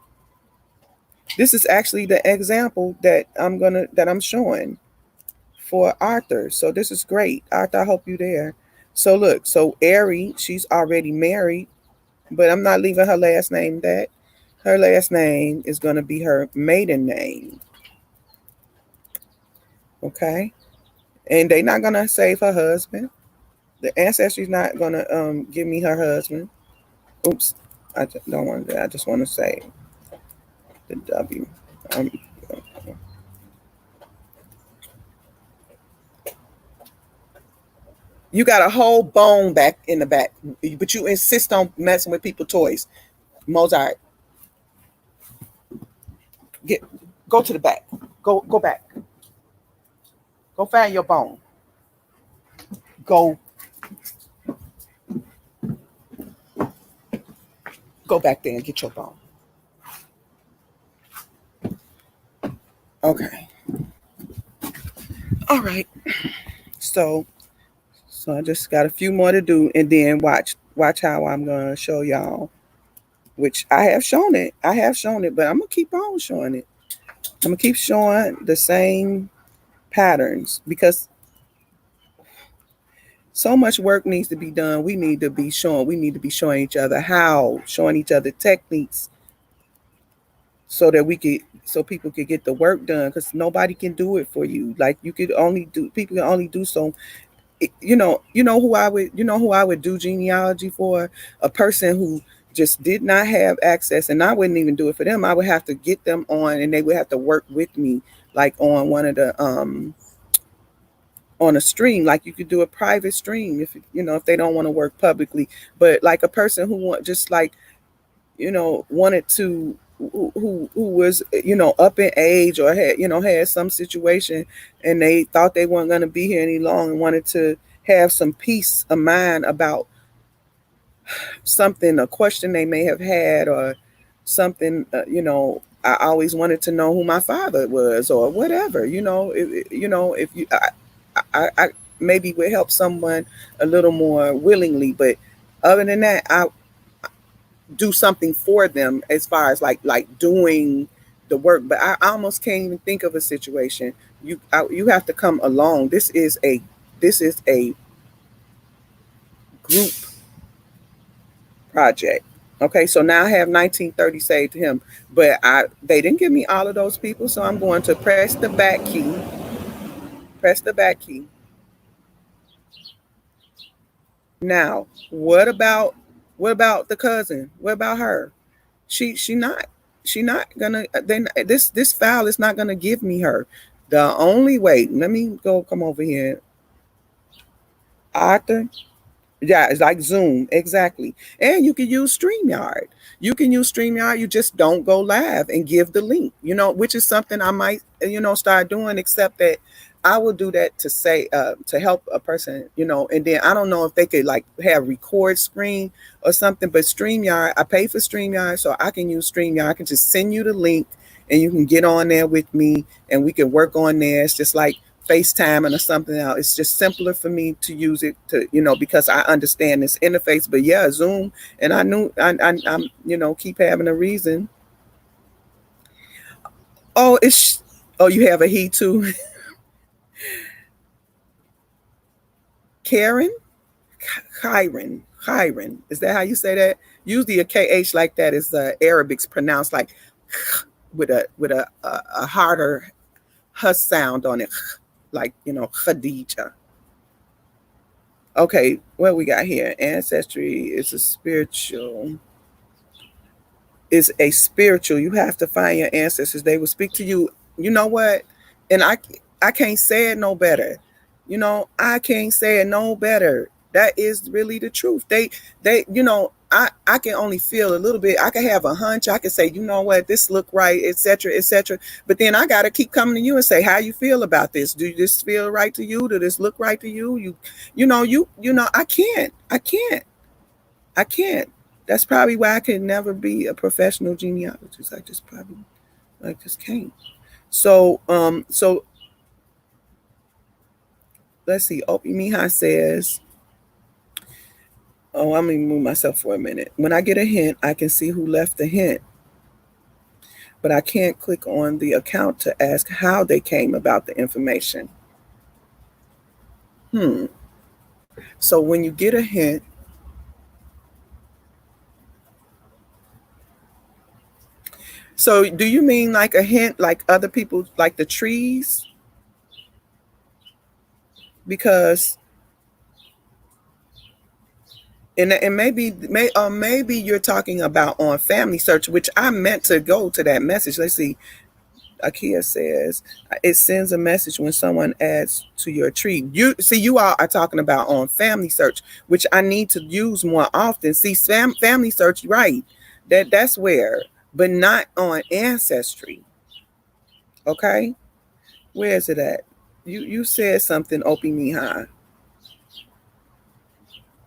This is actually the example that I'm showing for Arthur. So this is great. Arthur, I hope you there. So look, so Ari, she's already married, but I'm not leaving her last name that. Her last name is going to be her maiden name. Okay. And they're not going to save her husband. The ancestry's not going to give me her husband. Oops. I don't want that. I just want to say the W. Um, you got a whole bone back in the back, but you insist on messing with people's toys. Mozart, get go to the back. Go back. Go find your bone. Go go back there and get your bone. Okay. All right. So I just got a few more to do, and then watch. Watch how I'm gonna show y'all. Which I have shown it. I have shown it, but I'm gonna keep on showing it. I'm gonna keep showing the same patterns because so much work needs to be done. We need to be showing. We need to be showing each other how, showing each other techniques, so that so people could get the work done. Because nobody can do it for you. Like you could only do. People can only do so. Who I would do genealogy for, a person who just did not have access, and I wouldn't even do it for them. I would have to get them on, and they would have to work with me, like on one of the on a stream. Like you could do a private stream if they don't want to work publicly, but like a person who want just like wanted to, who was up in age, or had some situation, and they thought they weren't going to be here any longer, and wanted to have some peace of mind about something, a question they may have had, or something. I always wanted to know who my father was, or whatever. If you I maybe would help someone a little more willingly, but other than that, I do something for them as far as like doing the work. But I almost can't even think of a situation. You have to come along. This is a group project. Okay, so now I have 1930 saved to him, but they didn't give me all of those people, so I'm going to press the back key. Press the back key. Now, what about the cousin? What about her? She not gonna, then this file is not gonna give me her. The only way, let me come over here. Arthur. Yeah, it's like Zoom, exactly. And you can use StreamYard. You just don't go live and give the link, which is something I might, start doing, except that I will do that to say, to help a person, and then I don't know if they could like have record screen or something, but StreamYard, I pay for StreamYard, so I can use StreamYard. I can just send you the link and you can get on there with me and we can work on there. It's just like FaceTime or something else. It's just simpler for me to use it to, because I understand this interface. But yeah, Zoom, and I knew I'm, keep having a reason. Oh, you have a he too. Karen, Kyron. Is that how you say that? Usually a KH like that is Arabic's pronounced like with a harder h sound on it, like Khadija. Okay, what we got here? Ancestry is a spiritual. You have to find your ancestors. They will speak to you. You know what? And I can't say it no better. I can't say it no better. That is really the truth. I can only feel a little bit. I can have a hunch. I can say, you know what, this look right, etc., etc. But then I gotta keep coming to you and say, how you feel about this? Do this feel right to you? Do this look right to you? I can't. That's probably why I could never be a professional genealogist. I just can't. So let's see. Opie Mihai says, "Oh, I'm gonna move myself for a minute. When I get a hint, I can see who left the hint, but I can't click on the account to ask how they came about the information." So when you get a hint, so do you mean like a hint, like other people, like the trees? Because and maybe you're talking about on Family Search, which I meant to go to that message. Let's see. Akia says it sends a message when someone adds to your tree. You see, you all are talking about on Family Search, which I need to use more often. See, Family Search, right? That's where, but not on Ancestry. Okay, where is it at? You said something, Opie Mihai.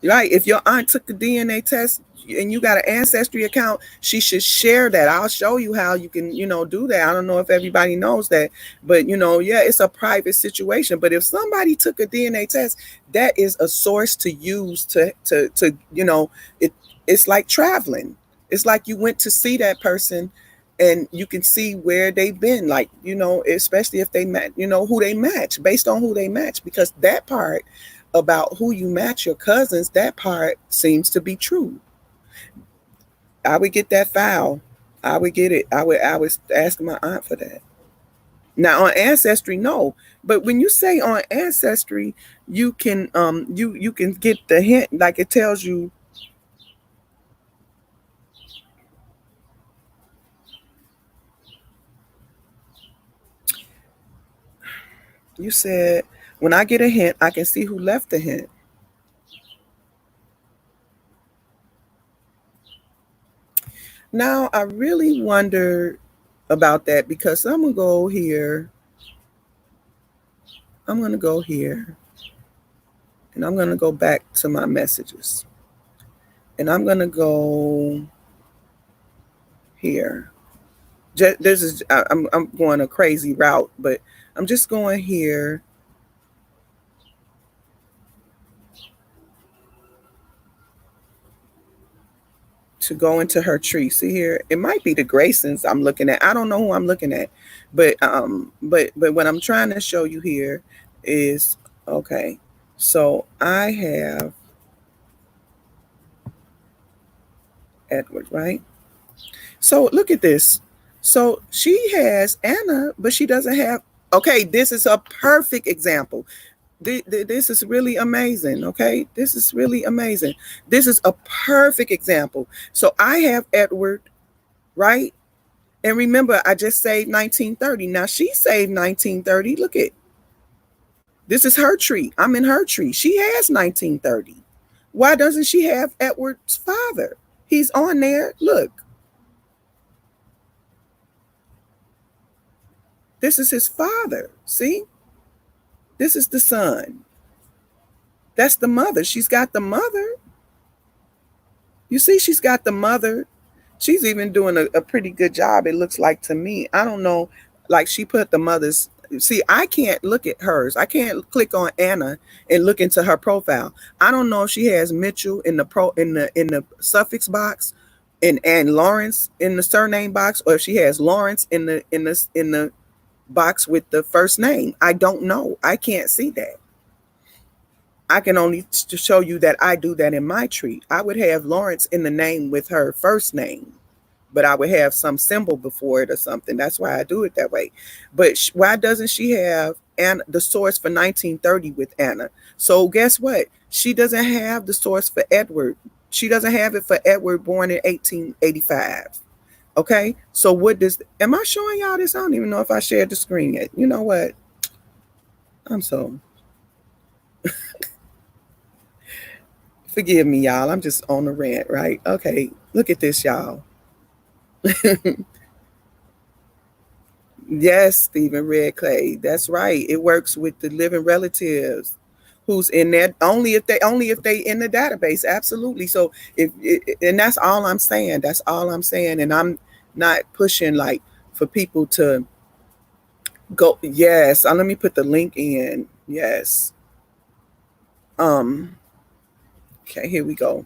Right. If your aunt took the DNA test and you got an ancestry account, she should share that. I'll show you how you can, do that. I don't know if everybody knows that, but yeah, it's a private situation. But if somebody took a DNA test, that is a source to use to it's like traveling. It's like you went to see that person and you can see where they've been, like, especially if they match, who they match, based on who they match, because that part about who you match your cousins, that part seems to be true. I would get that file. I would get it. I would ask my aunt for that. Now on Ancestry, no. But when you say on Ancestry, you can you can get the hint, like it tells you. You said when I get a hint, I can see who left the hint. Now I really wonder about that, because I'm gonna go here. I'm gonna go here, and I'm gonna go back to my messages, and I'm gonna go here. This is I'm going a crazy route, but I'm just going here to go into her tree. See here, it might be the Graysons I'm looking at. I don't know who I'm looking at, but what I'm trying to show you here is, okay. So I have Edward, right? So look at this. So she has Anna, but she doesn't have. Okay, this is a perfect example. This is really amazing. Okay, this is really amazing. This is a perfect example. So I have Edward, right? And remember, I just saved 1930. Now she saved 1930. Look at this, is her tree. I'm in her tree. She has 1930. Why doesn't she have Edward's father? He's on there. Look, this is his father. See, this is the son. That's the mother. She's got the mother. You see, she's got the mother. She's even doing a pretty good job, it looks like to me. I don't know. Like, she put the mother's. See, I can't look at hers. I can't click on Anna and look into her profile. I don't know if she has Mitchell in the suffix box and Lawrence in the surname box, or if she has Lawrence in the box with the first name. I don't know. I can't see that. I can only to show you that I do that in my tree. I would have Lawrence in the name with her first name, but I would have some symbol before it or something. That's why I do it that way. But why doesn't she have Anna, the source for 1930 with Anna? So guess what? She doesn't have the source for Edward. She doesn't have it for Edward, born in 1885. Okay. So what does, am I showing y'all this? I don't even know if I shared the screen yet. You know what? I'm so, forgive me, y'all. I'm just on a rant, right? Okay. Look at this, y'all. Yes, Stephen Red Clay. That's right. It works with the living relatives who's in there, only if they in the database. Absolutely. So and that's all I'm saying. That's all I'm saying. And I'm not pushing like for people to go. Yes. Let me put the link in. Yes. Um. Okay. Here we go.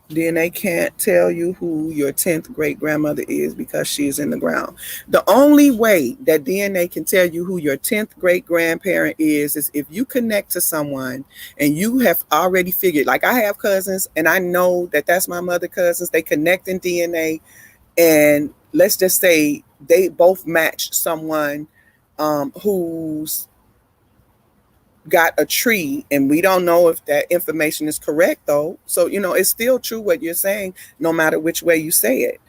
DNA can't tell you who your 10th great grandmother is because she is in the ground. The only way that DNA can tell you who your 10th great grandparent is if you connect to someone and you have already figured, like I have cousins and I know that that's my mother cousins, they connect in DNA, and let's just say they both match someone who's got a tree, and we don't know if that information is correct though. So it's still true what you're saying, no matter which way you say it.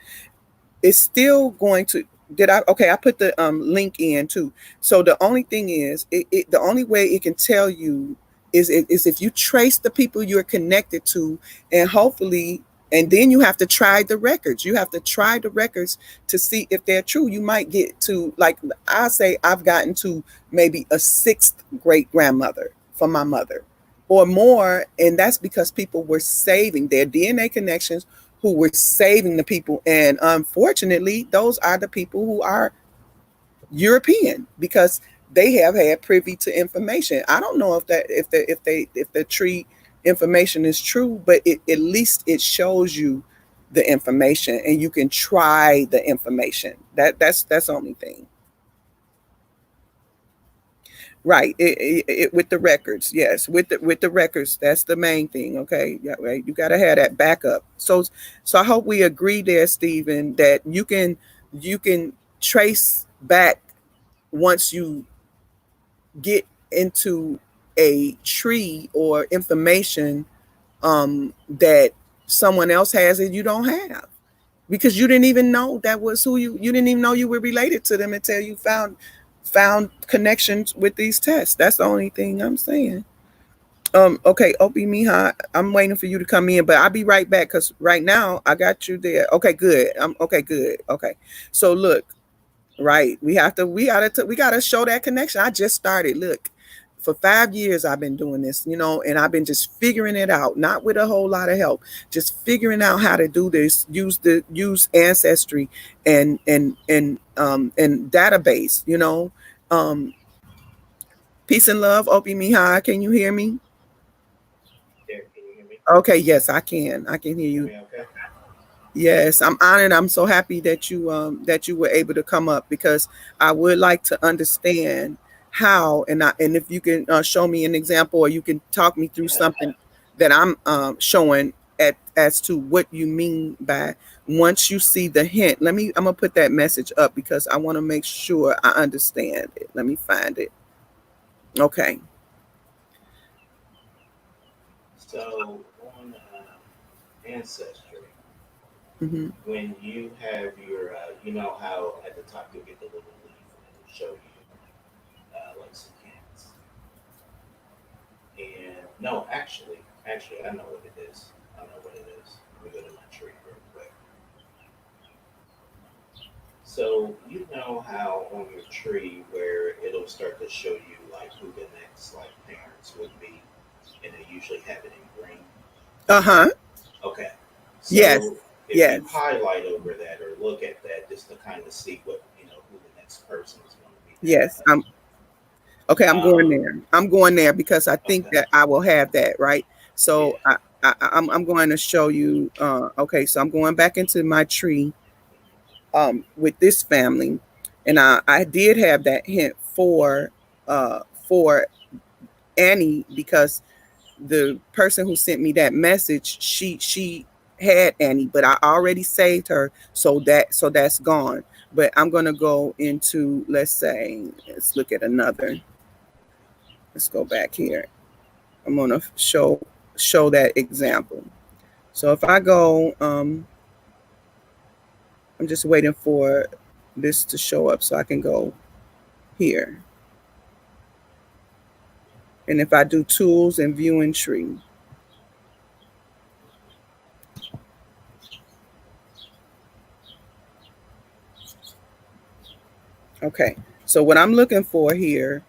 It's still going to, did I, okay, I put the link in too. So the only thing is, the only way it can tell you is if you trace the people you're connected to, and hopefully And then you have to try the records. You have to try the records to see if they're true. You might get to, like I say, I've gotten to maybe a sixth great grandmother from my mother or more. And that's because people were saving their DNA connections, who were saving the people. And unfortunately, those are the people who are European, because they have had privy to information. I don't know if the tree information is true, but at least it shows you the information and you can try the information. That's the only thing. Right. With the records, yes, with the records, that's the main thing. Okay, yeah, right. You got to have that backup. So I hope we agree there, Stephen, that you can trace back once you get into a tree or information that someone else has and you don't have, because you didn't even know that was who you didn't even know you were related to them until you found connections with these tests. That's the only thing I'm saying. Okay, Opie Miha, I'm waiting for you to come in, but I'll be right back because right now I got you there. Okay, good. Okay, good. Okay. So look, right. We gotta show that connection. I just started. Look, for 5 years I've been doing this, and I've been just figuring it out, not with a whole lot of help, just figuring out how to do this, use ancestry and database, Um, peace and love, Opie Mihai. Can you hear me? Yeah, can you hear me? Okay, yes, I can. I can hear Hear you. me okay? Yes, I'm honored. I'm so happy that you were able to come up, because I would like to understand how, and if you can show me an example, or you can talk me through Yeah. something that I'm showing at as to what you mean by, once you see the hint. I'm gonna put that message up because I want to make sure I understand it. Let me find it. Okay. So on Ancestry, Hmm. when you have your, you know how at the top you'll get the little leaf and it'll show you like some hints. And no, actually, I know what it is. I know what it is. Let me go to my tree real quick. So you know how on your tree where it'll start to show you like who the next like parents would be, and they usually have it in green. Uh-huh. Okay. Yes. So if you Yes. highlight over that or look at that just to kind of see what who the next person is going to be that Yes. Okay, I'm going um there. I'm going there because I think okay. that I will have that, right. Yeah. So I'm going to show you. Okay, so I'm going back into my tree with this family, and I did have that hint for Annie, because the person who sent me that message, she had Annie, but I already saved her, so that's gone. But I'm gonna go into, let's look at another. Let's go back here. I'm gonna show that example. So if I go, I'm just waiting for this to show up so I can go here. And if I do tools and viewing tree, okay. So what I'm looking for here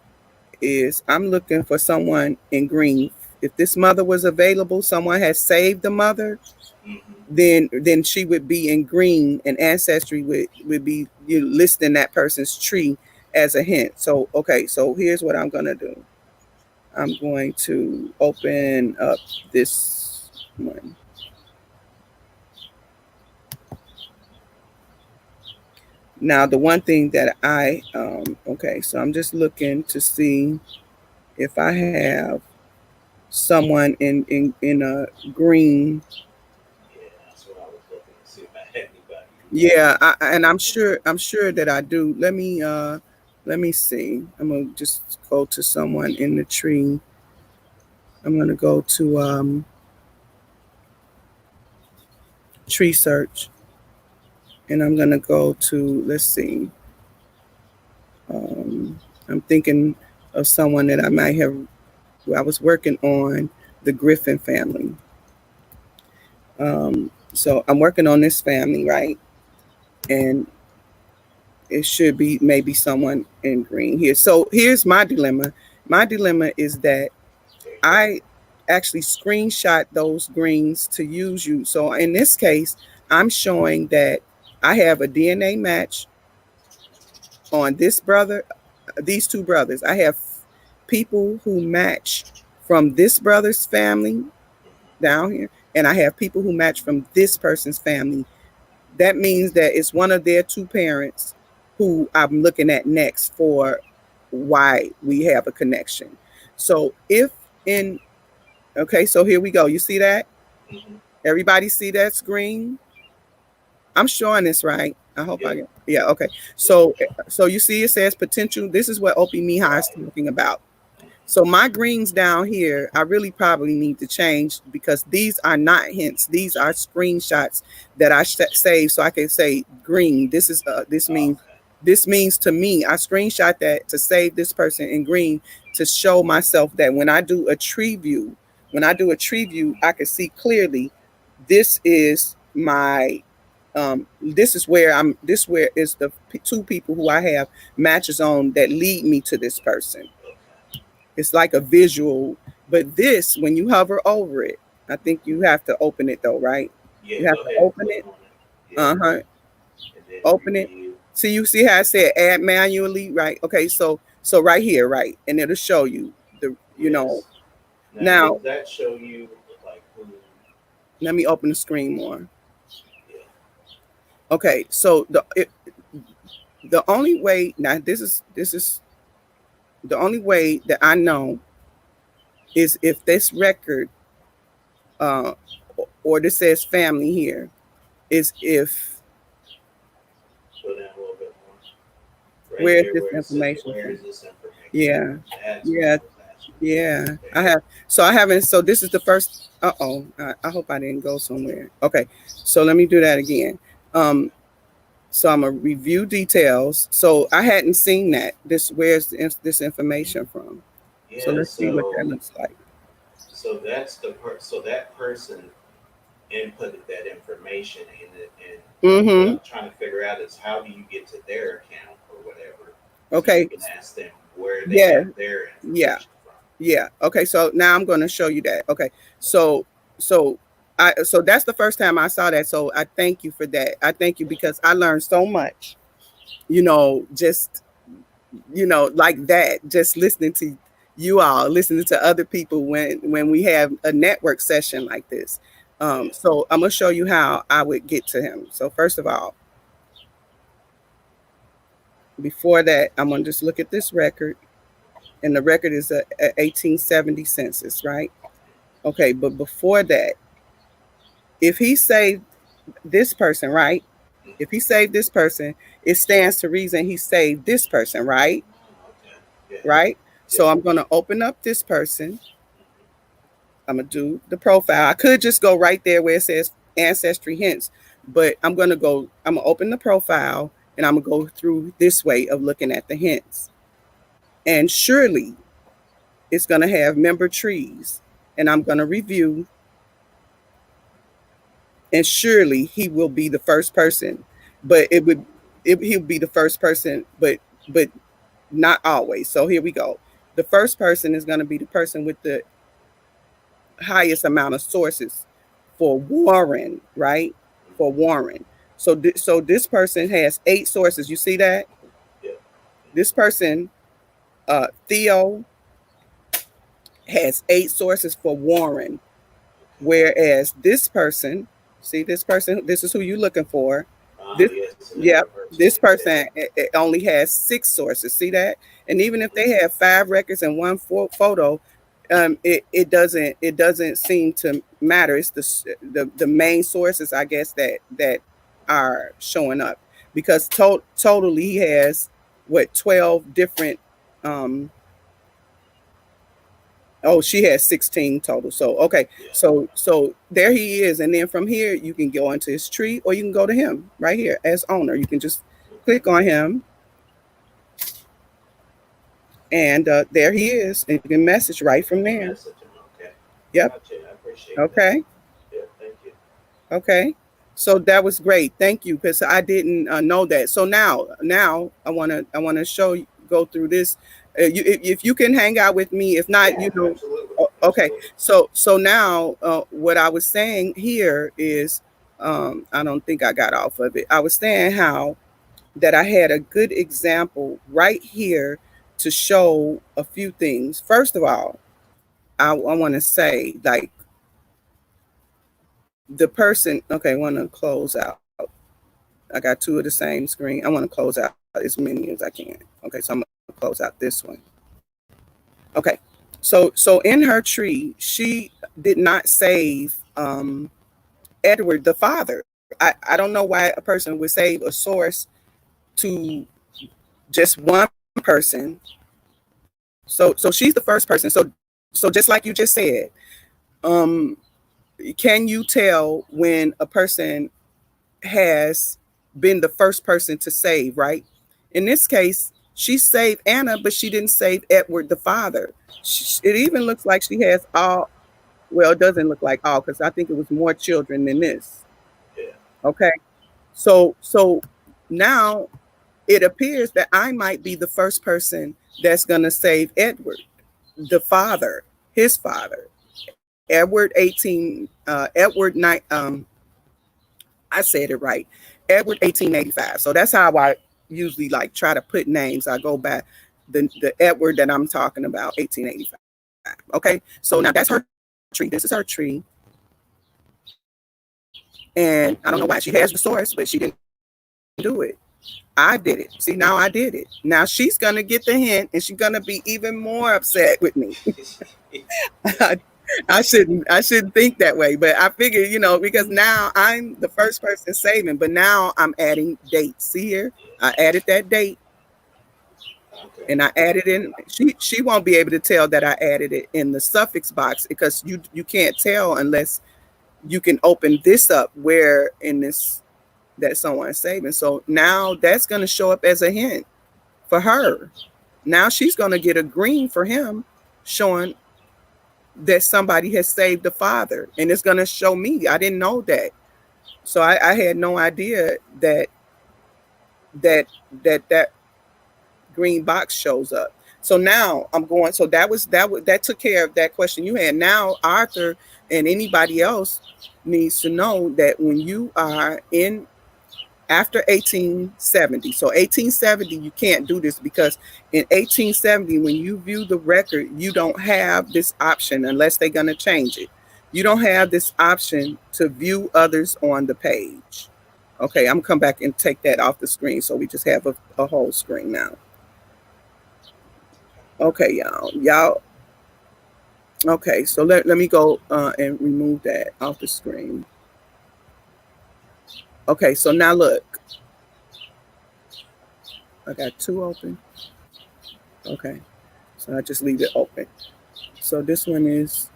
is, I'm looking for someone in green. If this mother was available, someone has saved the mother, Hmm. then she would be in green, and ancestry would be, you listing that person's tree as a hint. So okay, so here's what I'm gonna do. I'm going to open up this one. Now the one thing that okay, so I'm just looking to see if I have someone in a green. Yeah, that's what I was looking to see if I had anybody who had Yeah, and that. I'm sure that I do. Let me see. I'm gonna just go to someone in the tree. I'm gonna go to tree search, and I'm gonna go to, let's see. Um, I'm thinking of someone that I might have. I was working on the Griffin family. So I'm working on this family, right? And it should be maybe someone in green here. So here's my dilemma. My dilemma is that Okay. I actually screenshot those greens to use you. So in this case, I'm showing that I have a DNA match on this brother, these two brothers. I have people who match from this brother's family down here, and I have people who match from this person's family. That means that it's one of their two parents who I'm looking at next for why we have a connection. So if in okay, so here we go. You see that? Mm-hmm. Everybody see that screen? I'm showing this right. I hope I Yep. get. Yeah. Okay. Yep. So you see it says potential. This is what Opie Mihai is talking about. So my greens down here, I really probably need to change because these are not hints. These are screenshots that I save so I can say green. This is Okay. this means to me. I screenshot that to save this person in green to show myself that when I do a tree view, I can see clearly this is my this is where I'm this where is the two people who I have matches on that lead me to this person. Okay. It's like a visual, but this when you hover over it, I think you have to open it though, right? Yeah. You have Go to ahead and open click it. on it. Yep. Uh-huh. And then Open it. review. See, you see how I said add manually, right? Okay, so right here, right? And it'll show you the Yes. Now, now would that show you like who? let me open the screen more. Yeah. Okay, so the only way now this is the only way that I know is if this record uh or this says family here is if Go down a little bit more. Right where's here this where it says, information "Where from? is this information Yeah, from?" That's what yeah, I was asking. yeah. There I you have so I haven't so this is the first I hope I didn't go somewhere. Okay, so let me do that again. Um so I'm gonna review details. So I hadn't seen that. Where's this information from? go. So Yeah. let's see what that looks like. So that's the so that person inputted that information in it, and what Mm-hmm. I'm trying to figure out is how do you get to their account or whatever, so you Okay. can ask them where they Yeah. got their Yeah. information from. Yeah. Okay. So now I'm going to show you that. Okay. So so so that's the first time I saw that. So I thank you for that. I thank you because I learned so much. Just like that. Just listening to you all, listening to other people when we have a network session like this. Yeah. So I'm gonna show you how I would get to him. So first of all, before that, I'm gonna just look at this record, and the record is a 1870 census, right? Okay, but before that, if he saved this person, right? If he saved this person, it stands to reason he saved this person, right? Oh, okay. Yeah. Right? So Yeah. I'm going to open up this person. I'm going to do the profile. I could just go right there where it says ancestry hints, but I'm going to open the profile and I'm going to go through this way of looking at the hints. And surely it's going to have member trees and I'm going to review, and surely he will be the first person, but he'll be the first person, but not always. So here we go. The first person is going to be the person with the highest amount of sources for Warren, right? For Warren. So this person has 8 sources. You see that? Yeah. This person, Theo, has 8 sources for Warren. Whereas this person, see this person, this is who you're looking for. This, Yes, another yep, person. this Yeah. person it only has 6 sources. See that? And even if they have 5 records and one photo, it doesn't seem to matter. It's the main sources, I guess, that are showing up because totally he has what 12 different um Oh, she has 16 total. So okay. Yeah. So there he is. And then from here you can go into his tree or you can go to him right here as owner. You can just click on him and there he is. And you can message right You from can there. message them. Okay. Yep. Gotcha. I appreciate that. Okay. Yeah. Thank you. Okay. So that was great. Thank you, because I didn't know that. So now I wanna show you, go through this. If you can hang out with me, if not, Yeah, absolutely, Okay. absolutely. So now what I was saying here is, I don't think I got off of it. I was saying how that I had a good example right here to show a few things. First of all, I want to say, like, the person. Okay, I want to close out. I got two of the same screen. I want to close out as many as I can. Okay, so I'm gonna close out this one. Okay, so in her tree, she did not save Edward the father. I don't know why a person would save a source to just one person. So she's the first person. So just like you just said, um, can you tell when a person has been the first person to save, right? In this case, she saved Anna, but she didn't save Edward the father. It even looks like she has all, well, it doesn't look like all, because I think it was more children than this. Yeah. Okay. So now it appears that I might be the first person that's going to save Edward, the father, his father. Edward 18, Edward 9, I said it right. Edward 1885. So that's how I usually like try to put names. I go by the Edward that I'm talking about, 1885. Okay. So now that's her tree. This is her tree. And I don't know why she has the source, but she didn't do it. I did it. See, now I did it. Now she's gonna get the hint, and she's gonna be even more upset with me. I shouldn't think that way, but I figure, because now I'm the first person saving, but now I'm adding dates. See here, I added that date, Okay. and I added in. She won't be able to tell that I added it in the suffix box, because you can't tell unless you can open this up where in this that someone's saving. So now that's going to show up as a hint for her. Now she's going to get a green for him, showing that somebody has saved the father, and it's going to show me. I didn't know that, so I had no idea that that green box shows up. So now I'm going. So that took care of that question you had. Now Arthur and anybody else needs to know that when you are in after 1870. So 1870, you can't do this, because in 1870, when you view the record, you don't have this option unless they're going to change it. You don't have this option to view others on the page. Okay, I'm gonna come back and take that off the screen, so we just have a whole screen now. Okay, y'all. Okay, so let me go and remove that off the screen. Okay, so now look, I got two open. Okay, so I just leave it open. So this one is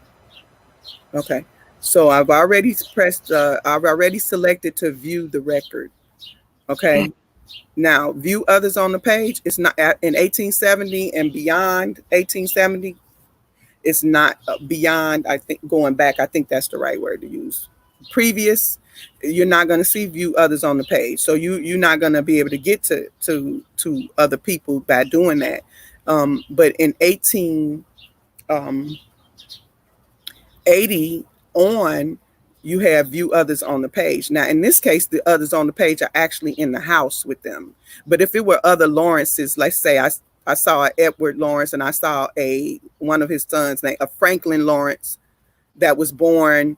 okay. So I've already selected to view the record. Okay. Now view others on the page. It's not in 1870 and beyond 1870. It's not beyond. I think going back. I think that's the right word to use. Previous, you're not going to see view others on the page. So you're not going to be able to get to other people by doing that. But in 1880 on, you have view others on the page. Now, in this case, the others on the page are actually in the house with them. But if it were other Lawrences, let's say I saw Edward Lawrence, and I saw one of his sons named a Franklin Lawrence that was born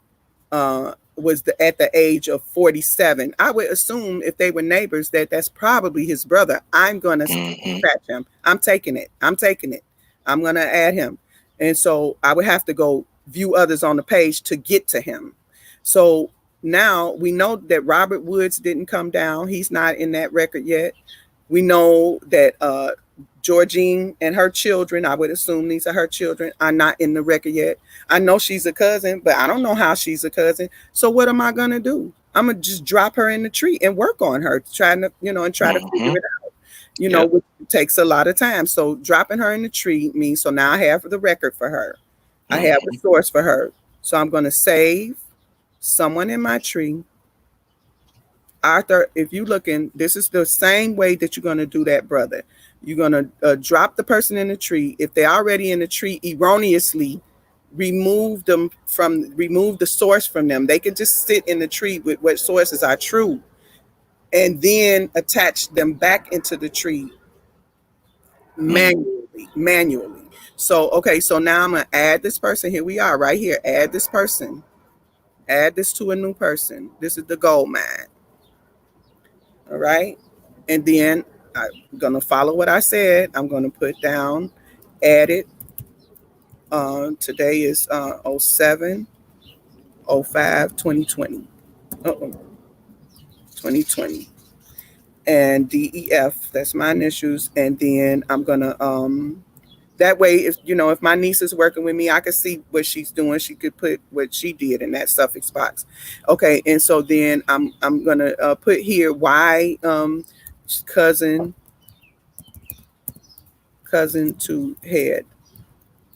at the age of 47. I would assume if they were neighbors that that's probably his brother. I'm going to scratch him. I'm taking it. I'm going to add him. And so I would have to go view others on the page to get to him. So now we know that Robert Woods didn't come down. He's not in that record yet. We know that Georgine and her children, I would assume these are her children, are not in the record yet. I know she's a cousin, but I don't know how she's a cousin. So what am I going to do? I'm going to just drop her in the tree and work on her, trying to, and try to figure it out, Yep. which takes a lot of time. So dropping her in the tree means, so now I have the record for her. I have the source for her. So I'm going to save, someone in my tree. Arthur, if you looking, this is the same way that you're going to do that, brother. You're going to drop the person in the tree. If they're already in the tree erroneously, remove the source from them. They can just sit in the tree with what sources are true, and then attach them back into the tree manually. So, okay, so now I'm going to add this person. Here we are right here. Add this person. Add this to a new person. This is the gold mine. All right. And then I'm going to follow what I said. I'm going to put down added. Today is 07 05 2020. Uh-oh. 2020. And DEF, that's my initials. And then I'm going to, that way, if my niece is working with me, I can see what she's doing. She could put what she did in that suffix box. Okay. And so then I'm going to put here why cousin to head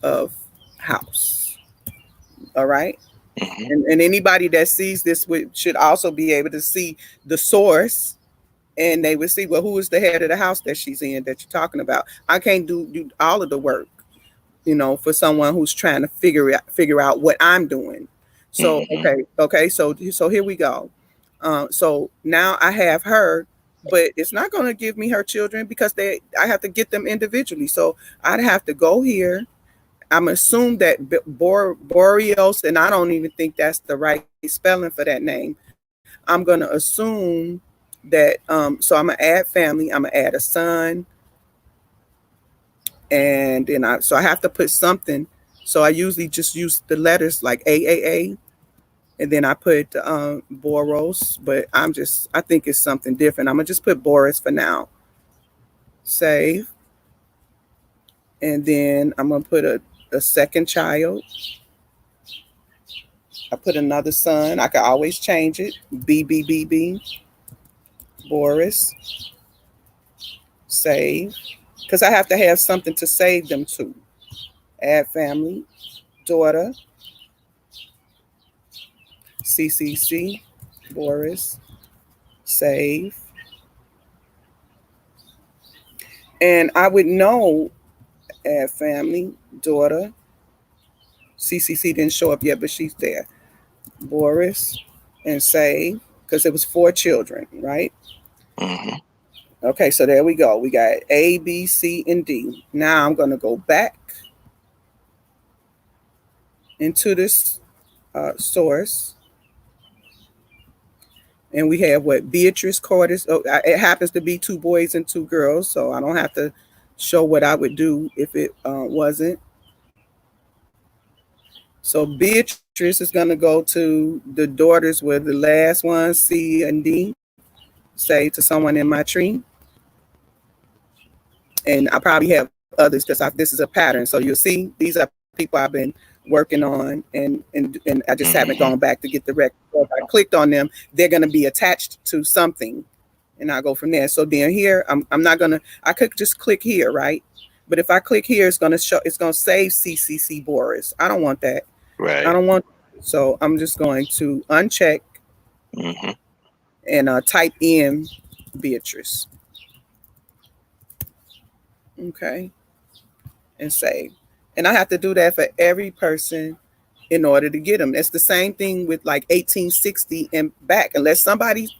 of house. All right. And anybody that sees this should also be able to see the source, and they would see, well, who is the head of the house that she's in that you're talking about. I can't do all of the work, for someone who's trying to figure out what I'm doing. So okay, so here we go. So now I have her, but it's not going to give me her children because I have to get them individually. So I'd have to go here. I'm assume that Boreos, and I don't even think that's the right spelling for that name. I'm going to assume that, so I'm going to add family. I'm going to add a son. And then I have to put something. So I usually just use the letters like AAA. And then I put Boros, but I think it's something different. I'm going to just put Boris for now. Save. And then I'm going to put a second child. I put another son. I can always change it. BBBB. Boris. Save. Because I have to have something to save them to. Add family. Daughter. CCC. Boris. Save. And I would know add family. Daughter. CCC didn't show up yet, but she's there. Boris. And save. Because it was 4 children, right? Okay, so there we go. We got A, B, C, and D. Now I'm going to go back into this source. And we have what? Beatrice Cordes. Oh, it happens to be 2 boys and 2 girls, so I don't have to show what I would do if it wasn't. So Beatrice is going to go to the daughters with the last one, C and D. Say to someone in my tree. And I probably have others because this is a pattern. So you'll see these are people I've been working on, and I just haven't gone back to get the record. So if I clicked on them, they're going to be attached to something, and I'll go from there. So then here, I'm not going to, I could just click here, right? But if I click here, it's going to save CCC Boris. I don't want that. Right. I don't want, so I'm just going to uncheck and type in Beatrice. Okay. And save. And I have to do that for every person in order to get them. It's the same thing with like 1860 and back. Unless somebody's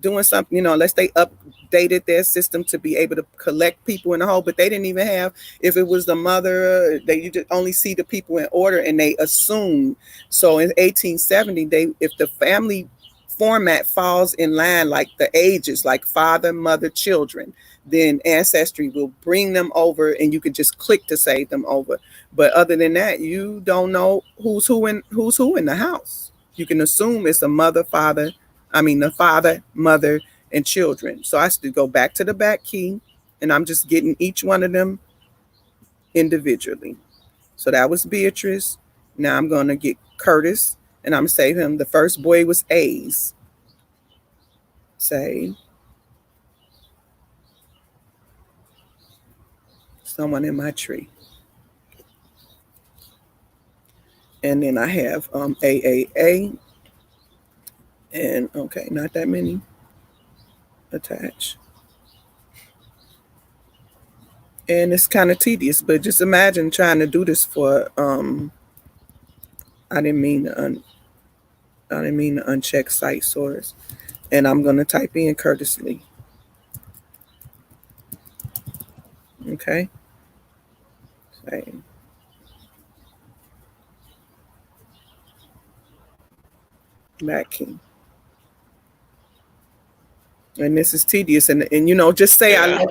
doing something, unless they updated their system to be able to collect people in the whole, but they didn't even have, if it was the mother, you just only see the people in order and they assume. So in 1870, if the family format falls in line, like the ages, like father, mother, children, then Ancestry will bring them over and you can just click to save them over. But other than that, you don't know who's who in the house. You can assume it's the father, mother, and children. So I still go back to the back key and I'm just getting each one of them individually. So that was Beatrice. Now I'm going to get Curtis and I'm going to save him. The first boy was A's. Save. Someone in my tree. And then I have AAA. And okay, not that many attached. And it's kind of tedious, but just imagine trying to do this for I didn't mean to I didn't mean to uncheck site source. And I'm gonna type in courteously. Okay. Same. Back key. And this is tedious. And you know, just say Yeah.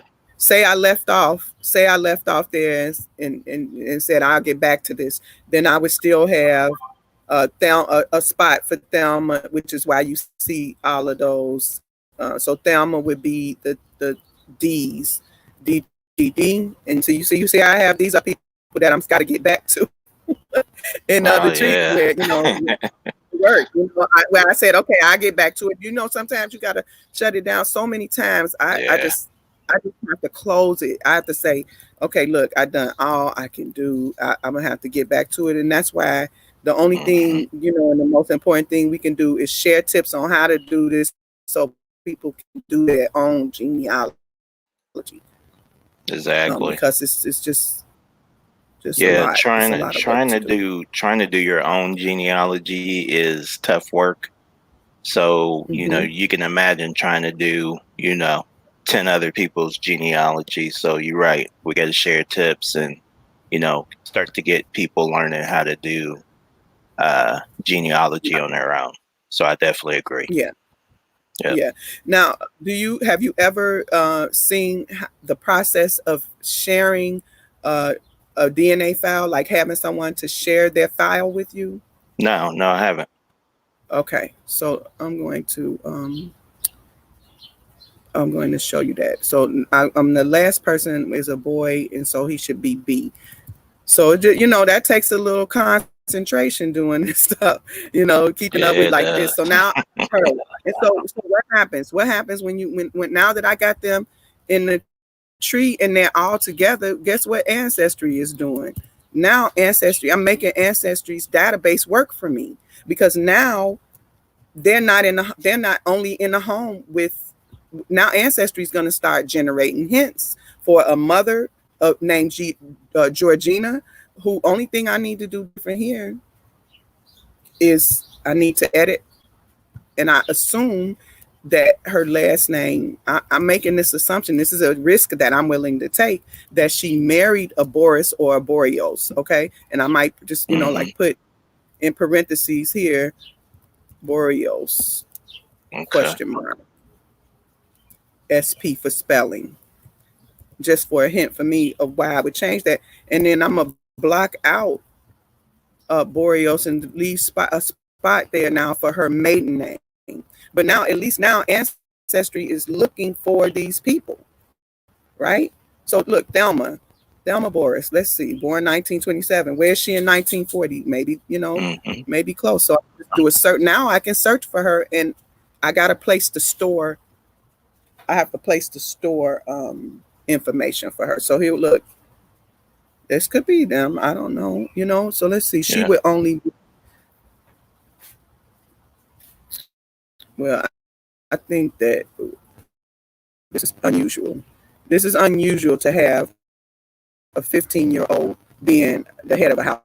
I left off. Say I left off there and said I'll get back to this. Then I would still have a spot for Thelma, which is why you see all of those. So Thelma would be the D's, D D D, and so you see I have these are people that I'm got to get back to in Oh the tree yeah. where work. Where I said okay, I get back to it. You know, sometimes you got to shut it down so many times. I Yeah. just have to close it. I have to say, okay, look, I done all I can do. I'm gonna have to get back to it, and that's why the only thing, you know, and the most important thing we can do is share tips on how to do this, so people can do their own genealogy. Exactly. Because it's just Yeah, a lot. It's a lot of work to do. trying to do your own genealogy is tough work. So, Mm-hmm. you can imagine trying to do, 10 other people's genealogy. So you're right. We got to share tips and, start to get people learning how to do genealogy on their own. So I definitely agree. Yeah. Yep. Yeah. Now, have you ever seen the process of sharing a DNA file, like having someone to share their file with you? No, I haven't. Okay, so I'm going to show you that. So I'm the last person is a boy, and so he should be B. So that takes a little concentration doing this stuff. Keeping up Yeah, with it like this. does. So now, and so what happens? What happens when now that I got them in the tree and they're all together? Guess what Ancestry is doing? Now Ancestry, I'm making Ancestry's database work for me, because now they're not only in the home with. Now Ancestry is going to start generating hints for a mother named Georgina, who only thing I need to do different here is I need to edit, and I assume that her last name, I'm making this assumption, this is a risk that I'm willing to take, that she married a Boris or a Boreos, okay? And I might just, like put in parentheses here, Boreos, Okay. question mark. SP for spelling, just for a hint for me of why I would change that. And then I'm going to block out Boreos and leave a spot there now for her maiden name. But now, at least now, Ancestry is looking for these people, right? So look, Thelma Boris, let's see, born 1927. Where is she in 1940? Maybe, maybe close. So I just do a search. Now I can search for her, and I got a place to store. I have a place to store information for her. So here, look, this could be them. I don't know, So let's see. She would only. Well, I think that this is unusual. This is unusual to have a 15-year-old being the head of a house.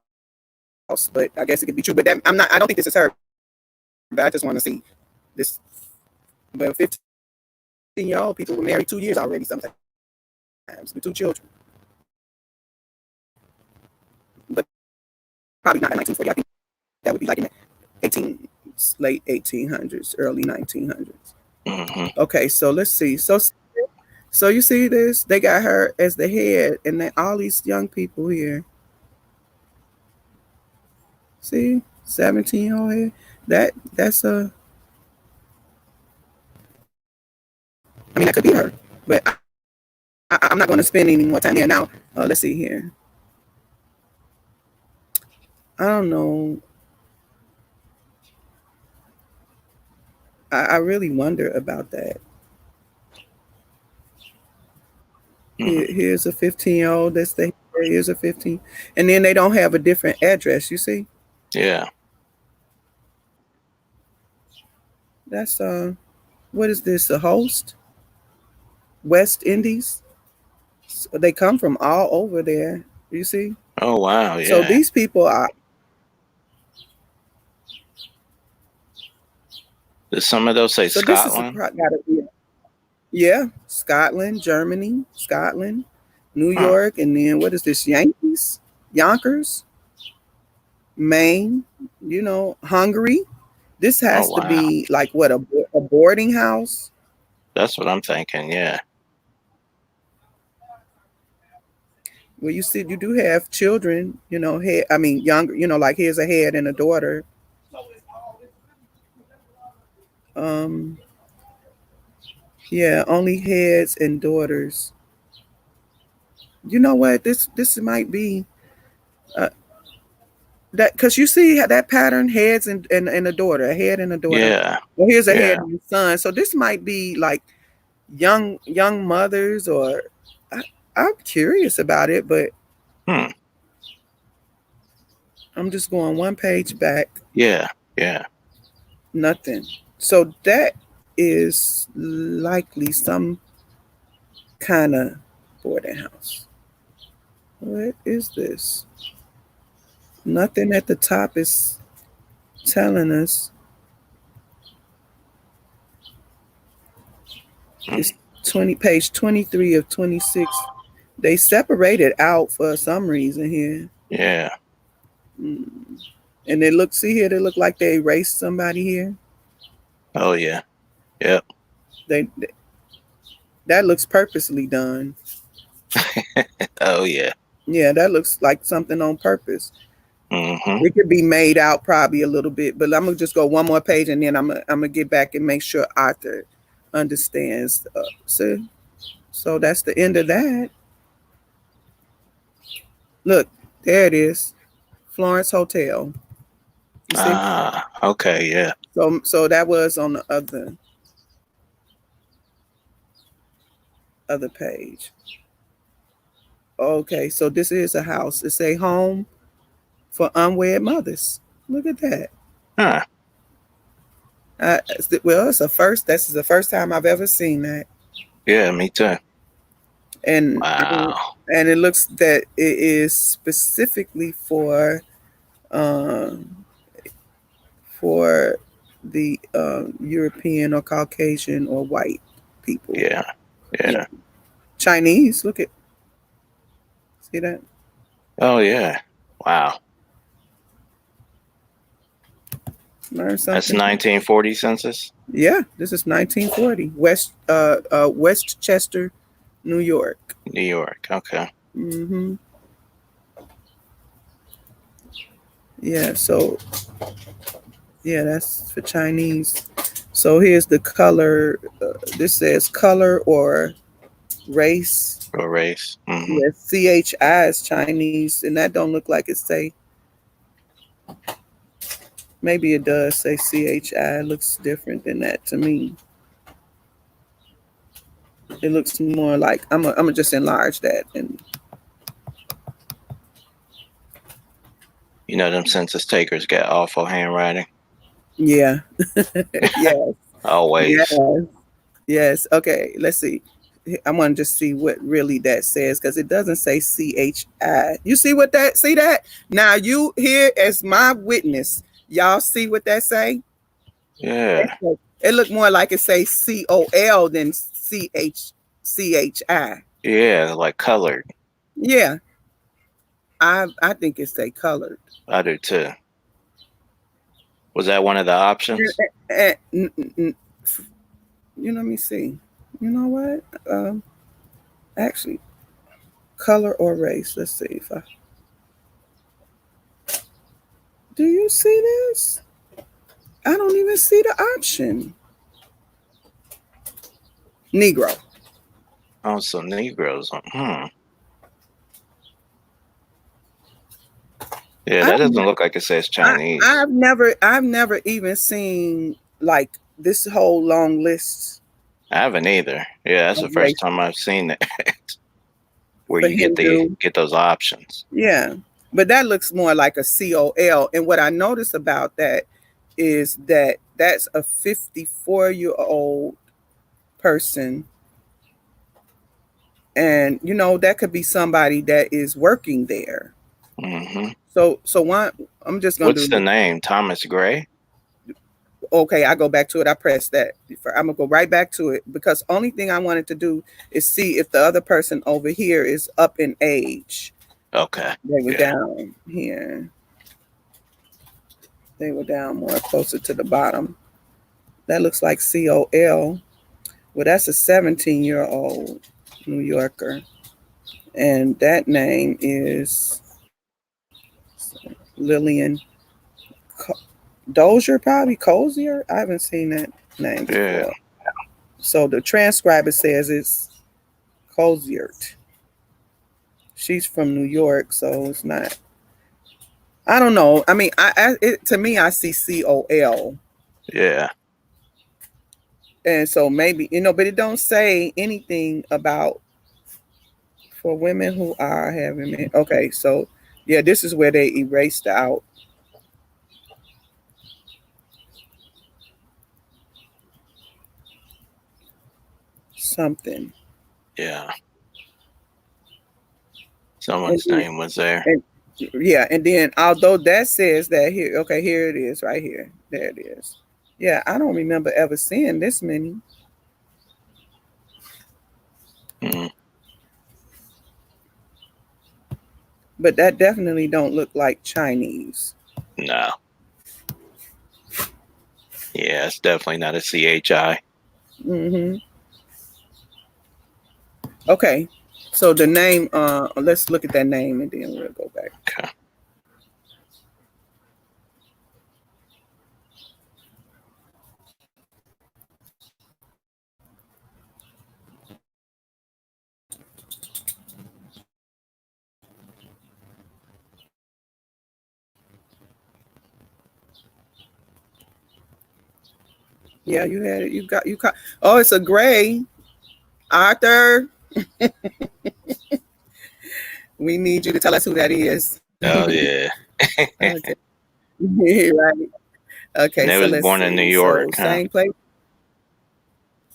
But I guess it could be true. But I don't think this is her. But I just want to see this. But 15-year-old people were married 2 years already sometimes with 2 children. But probably not in 1940. I think that would be like in late 1800s, early 1900s. Okay, so let's see. So you see this? They got her as the head, and then all these young people here. See, 17-year-old here. That's a. I mean, that could be her, but I'm not going to spend any more time here now. Let's see here. I don't know. I really wonder about that. Here's a 15-year-old. Here's a 15, and then they don't have a different address. You see? Yeah. That's what is this? A host? West Indies? So they come from all over there. You see? Oh wow, So yeah. these people are. Does some of those say So this is Scotland? gotta be. Yeah, Scotland, Germany, Scotland, New Huh. York, and then what is this? Yankees, Yonkers, Maine. Hungary. This Oh has to wow. be like what a boarding house. That's what I'm thinking. Yeah. Well, you see, you do have children. Head. I mean, younger. Like here's a head and a daughter. Um, yeah, only heads and daughters. You know what? This might be uh, that because you see that pattern heads and a daughter, a head and a daughter. Yeah. Well, here's a head Yeah. and a son. So this might be like young mothers or I, I'm curious about it, but Hmm. I'm just going one page back. Yeah. Yeah. Nothing. So that is likely some kind of boarding house. What is this? Nothing at the top is telling us. Hmm. It's 20 page 23 of 26. They separated out for some reason here. Yeah. Mm. And see here, they look like they erased somebody here. Oh yeah. Yep. They that looks purposely done. Oh yeah. Yeah, that looks like something on purpose. Mm-hmm. It could be made out probably a little bit, but I'm gonna just go one more page and then I'm gonna get back and make sure Arthur understands. So that's the end of that. Look, there it is, Florence Hotel. You see? Ah. Okay. Yeah. So that was on the other page. Okay, so this is a house. It's a home for unwed mothers. Look at that. Huh. Well, it's a first. This is the first time I've ever seen that, Yeah. Me too. and Wow. and it looks that it is specifically um, for the European or Caucasian or white people. Yeah. Yeah, Yeah. Chinese. Look at see that. Oh yeah. Wow. Learn That's something. 1940 census. Yeah, this is 1940, Westchester, New York. New York. Okay. Mm-hmm. Yeah, so yeah, that's for Chinese. So here's the color. This says color or race. Or race. Mm-hmm. Yeah, CHI is Chinese, and that don't look like it say. Maybe it does say CHI. It looks different than that to me. It looks more like I'm gonna just enlarge that and You know them census takers got awful handwriting. yeah, yeah. Always. Yes. Yes. Okay. Let's see. I want to just see what really that says because it doesn't say CHI. You see what that? See that? Now you here as my witness. Y'all see what that say? Yeah. It look more like it say COL than CHI. Yeah. Like colored. Yeah. I think it's say colored. I do too. Was that one of the options? Let me see. You know what? Actually, color or race. Let's see if I. Do you see this? I don't even see the option. Negro. Oh, so Negroes. Yeah, that doesn't look like it says Chinese. I've never even seen like this whole long list. I haven't either. Yeah, that's the first time I've seen it. Where For you Hindu. get those options. Yeah. But that looks more like a COL. And what I noticed about that is that that's a 54-year-old person. And that could be somebody that is working there. Hmm. So why I'm just gonna What's do the name? Thomas Gray? okay, I go back to it. I press that. I'm gonna go right back to it because only thing I wanted to do is see if the other person over here is up in age. Okay. They were Yeah. down here. They were down more closer to the bottom. That looks like COL. Well, that's a 17-year-old New Yorker. And that name is Lillian Dozier, probably Cozier. I haven't seen that name Yeah. before. So the transcriber says it's Coziert. She's from New York, so it's not. I don't know. I mean, to me, I see COL, Yeah. and so maybe but it don't say anything about for women who are having men. Okay, so yeah, this is where they erased out something. Yeah. And Someone's then, name was there. and yeah, and then although that says that here, okay, here it is, right here. There it is. Yeah, I don't remember ever seeing this many. Mm, But that definitely don't look like Chinese. no. Yeah, it's definitely not a CHI. Mm-hmm. Okay. So the name, let's look at that name and then we'll go back. Okay. Yeah, you had it. You got. Oh, it's a gray. Arthur, we need you to tell us who that is. Oh yeah. Okay. Right. And Okay, they so was let's born in New see. York, So huh? same place.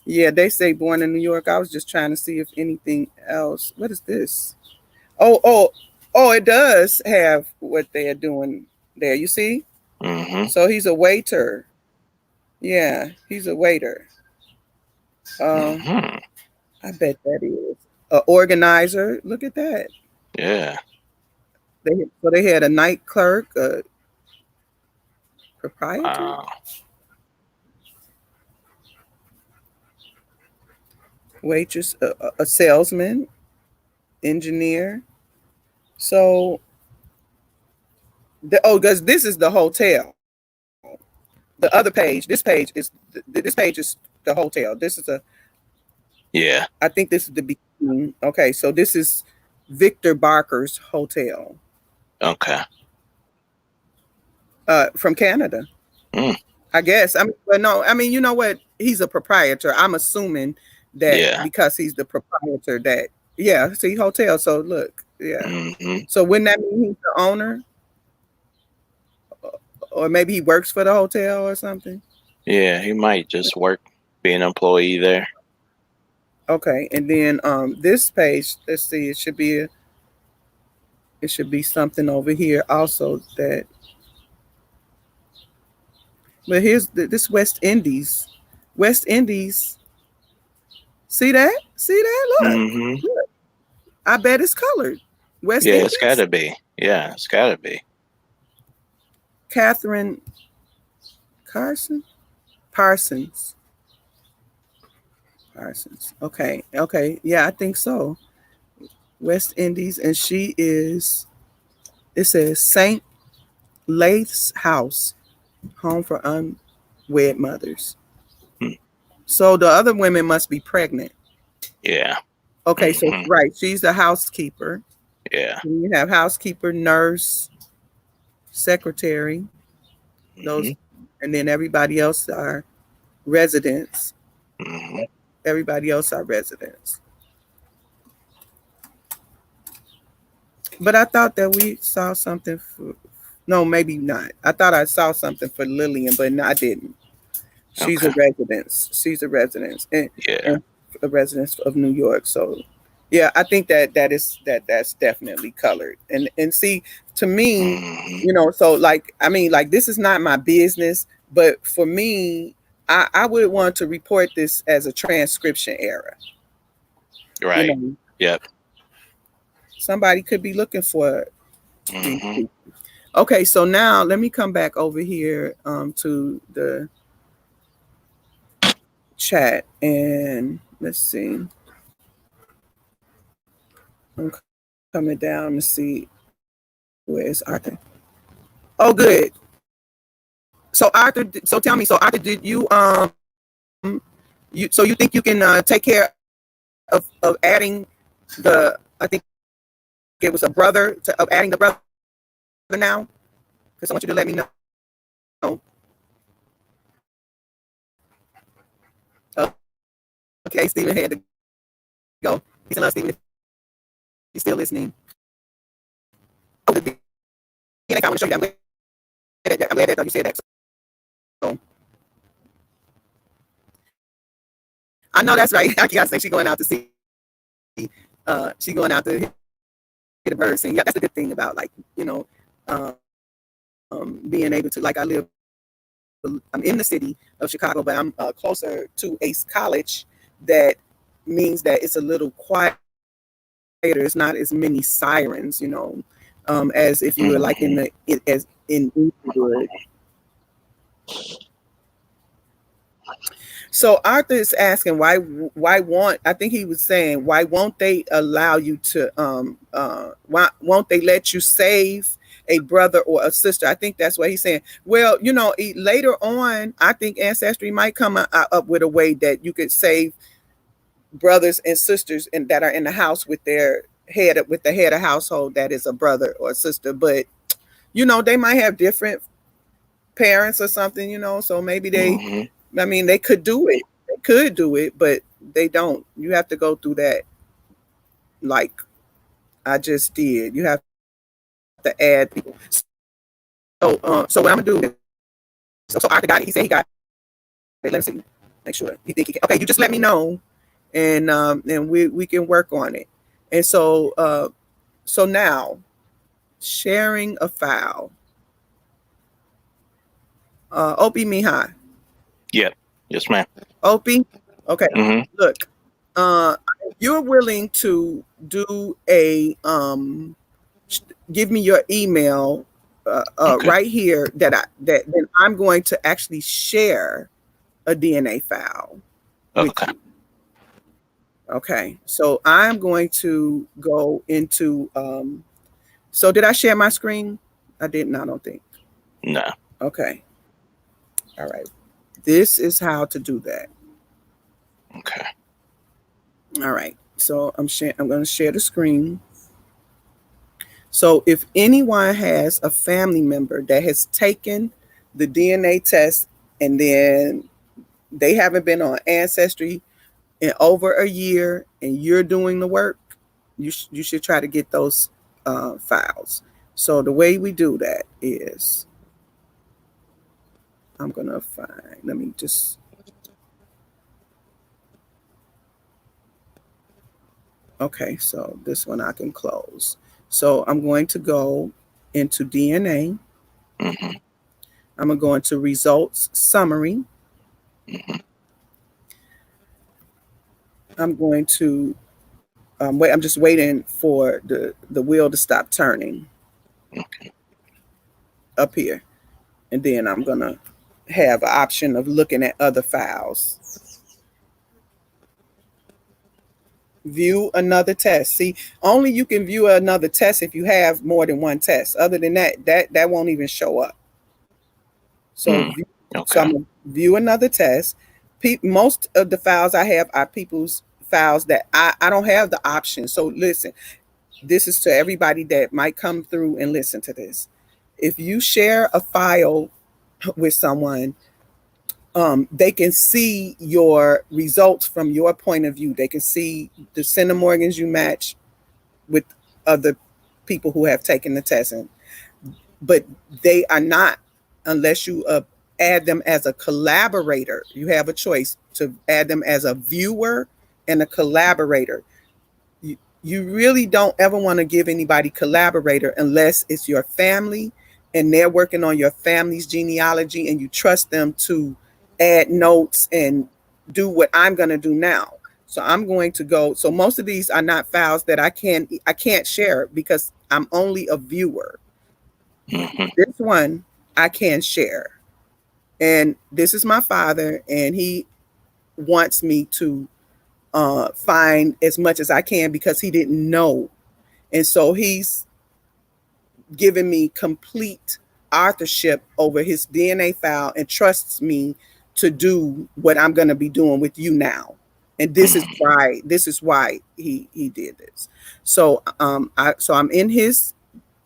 Yeah, they say born in New York. I was just trying to see if anything else. What is this? Oh, oh, oh, it does have what they are doing there. You see? Mm-hmm. So he's a waiter. Yeah, he's a waiter. Uh, Mm-hmm. I bet that is a organizer. Look at that. Yeah. They had a night clerk, a proprietor, Wow. waitress, a salesman, engineer. So because this is the hotel. The other page, this page is the hotel. This is Yeah. I think this is the beginning. Okay, so this is Victor Barker's hotel, Okay. from Canada. Mm. I guess. I mean, but no, I mean, you know what? He's a proprietor. I'm assuming that Yeah. because he's the proprietor that, yeah, see, hotel. So look, yeah. Mm-hmm. So wouldn't that mean he's the owner? Or maybe he works for the hotel or something? Yeah, he might just work, be an employee there. Okay. And then this page, let's see, it should be something over here also that, but here's this West Indies. West Indies. See that? See that? Look. Mm-hmm. Look. I bet it's colored. West Yeah, it's Indies. gotta be. Yeah, it's gotta be. Catherine Carson? Parsons. Parsons. Okay. Okay. Yeah, I think so. West Indies. And she is, it says St. Lath's House, home for unwed mothers. Hmm. So the other women must be pregnant. Yeah. Okay. So, Mm-hmm. right. She's the housekeeper. Yeah. And you have housekeeper, nurse, secretary, those, Mm-hmm. and then everybody else are residents. Mm-hmm. Everybody else are residents. But I thought that we saw something for No, maybe not. I thought I saw something for Lillian, but no, I didn't. She's a Okay. residence. She's a residence Yeah. and a residence of New York. So yeah, I think that's definitely colored. And see, to me, Hmm. so like I mean, like this is not my business, but for me, I would want to report this as a transcription error. You Right. know, Yep. somebody could be looking for these Hmm. people. Okay, so now let me come back over here to the chat and let's see. I'm coming down to see where is Arthur. Oh, good. So Arthur, so tell me, so Arthur, did you so you think you can take care of adding I think it was a brother of adding the brother now? Because I want you to let me know. Okay, Stephen had to go. Peace and love, Stephen. If you're still listening. Oh, the DNA, I want to show you that. I'm glad that you said that. So, I know that's right. I gotta say she's going out to see. She going out to hit a bird scene. Yeah, that's the good thing about like um, being able to like I'm in the city of Chicago, but I'm closer to Ace College. That means that it's a little quieter. It's not as many sirens, as if you were like Hmm. as in Inglewood. So Arthur is asking why won't I think he was saying why won't they allow you to why won't they let you save a brother or a sister? I think that's what he's saying. Well, later on, I think Ancestry might come up with a way that you could save brothers and sisters that are in the house with the head of household that is a brother or a sister, but they might have different parents or something, so maybe Hmm. they could do it. They could do it, but they don't. You have to go through that like I just did. You have to add people. So what I'm gonna do is so Arthur got it. He said he got it. Let me see. Make sure he think he can. Okay, you just let me know and we can work on it. And so now sharing a file. Opie Mihai. Yep. Yes, ma'am. Opie. Okay. Hmm. Look, if you're willing to do give me your email Okay. right here that then I'm going to actually share a DNA file with Okay. you. Okay, so I'm going to go into so did I share my screen? I didn't, I don't think. No. Okay. All right. This is how to do that. Okay. All right. So I'm going to share the screen. So if anyone has a family member that has taken the DNA test and then they haven't been on Ancestry in over a year and you're doing the work, you should try to get those files. So the way we do that is I'm going to find, let me just, okay, so this one I can close. So I'm going to go into DNA. Hmm. I'm going to go into results summary. Hmm. I'm going to wait. I'm just waiting for the wheel to stop turning Okay. up here, and then I'm gonna have an option of looking at other files. View another test. See, only you can view another test if you have more than one test. Other than that, that won't even show up. So, Mm. so Okay. I'm gonna view another test. Most of the files I have are people's files that I don't have the option. So listen, this is to everybody that might come through and listen to this. If you share a file with someone, they can see your results from your point of view. They can see the centimorgans you match with other people who have taken the test. And but they are not unless you add them as a collaborator. You have a choice to add them as a viewer and a collaborator. You really don't ever want to give anybody collaborator unless it's your family and they're working on your family's genealogy and you trust them to add notes and do what I'm going to do now. So I'm going to go. So most of these are not files that I can't share because I'm only a viewer. Mm-hmm. This one I can share. And this is my father, and he wants me to find as much as I can because he didn't know. And so he's given me complete authorship over his DNA file and trusts me to do what I'm going to be doing with you now. And this is why he did this. So I'm in his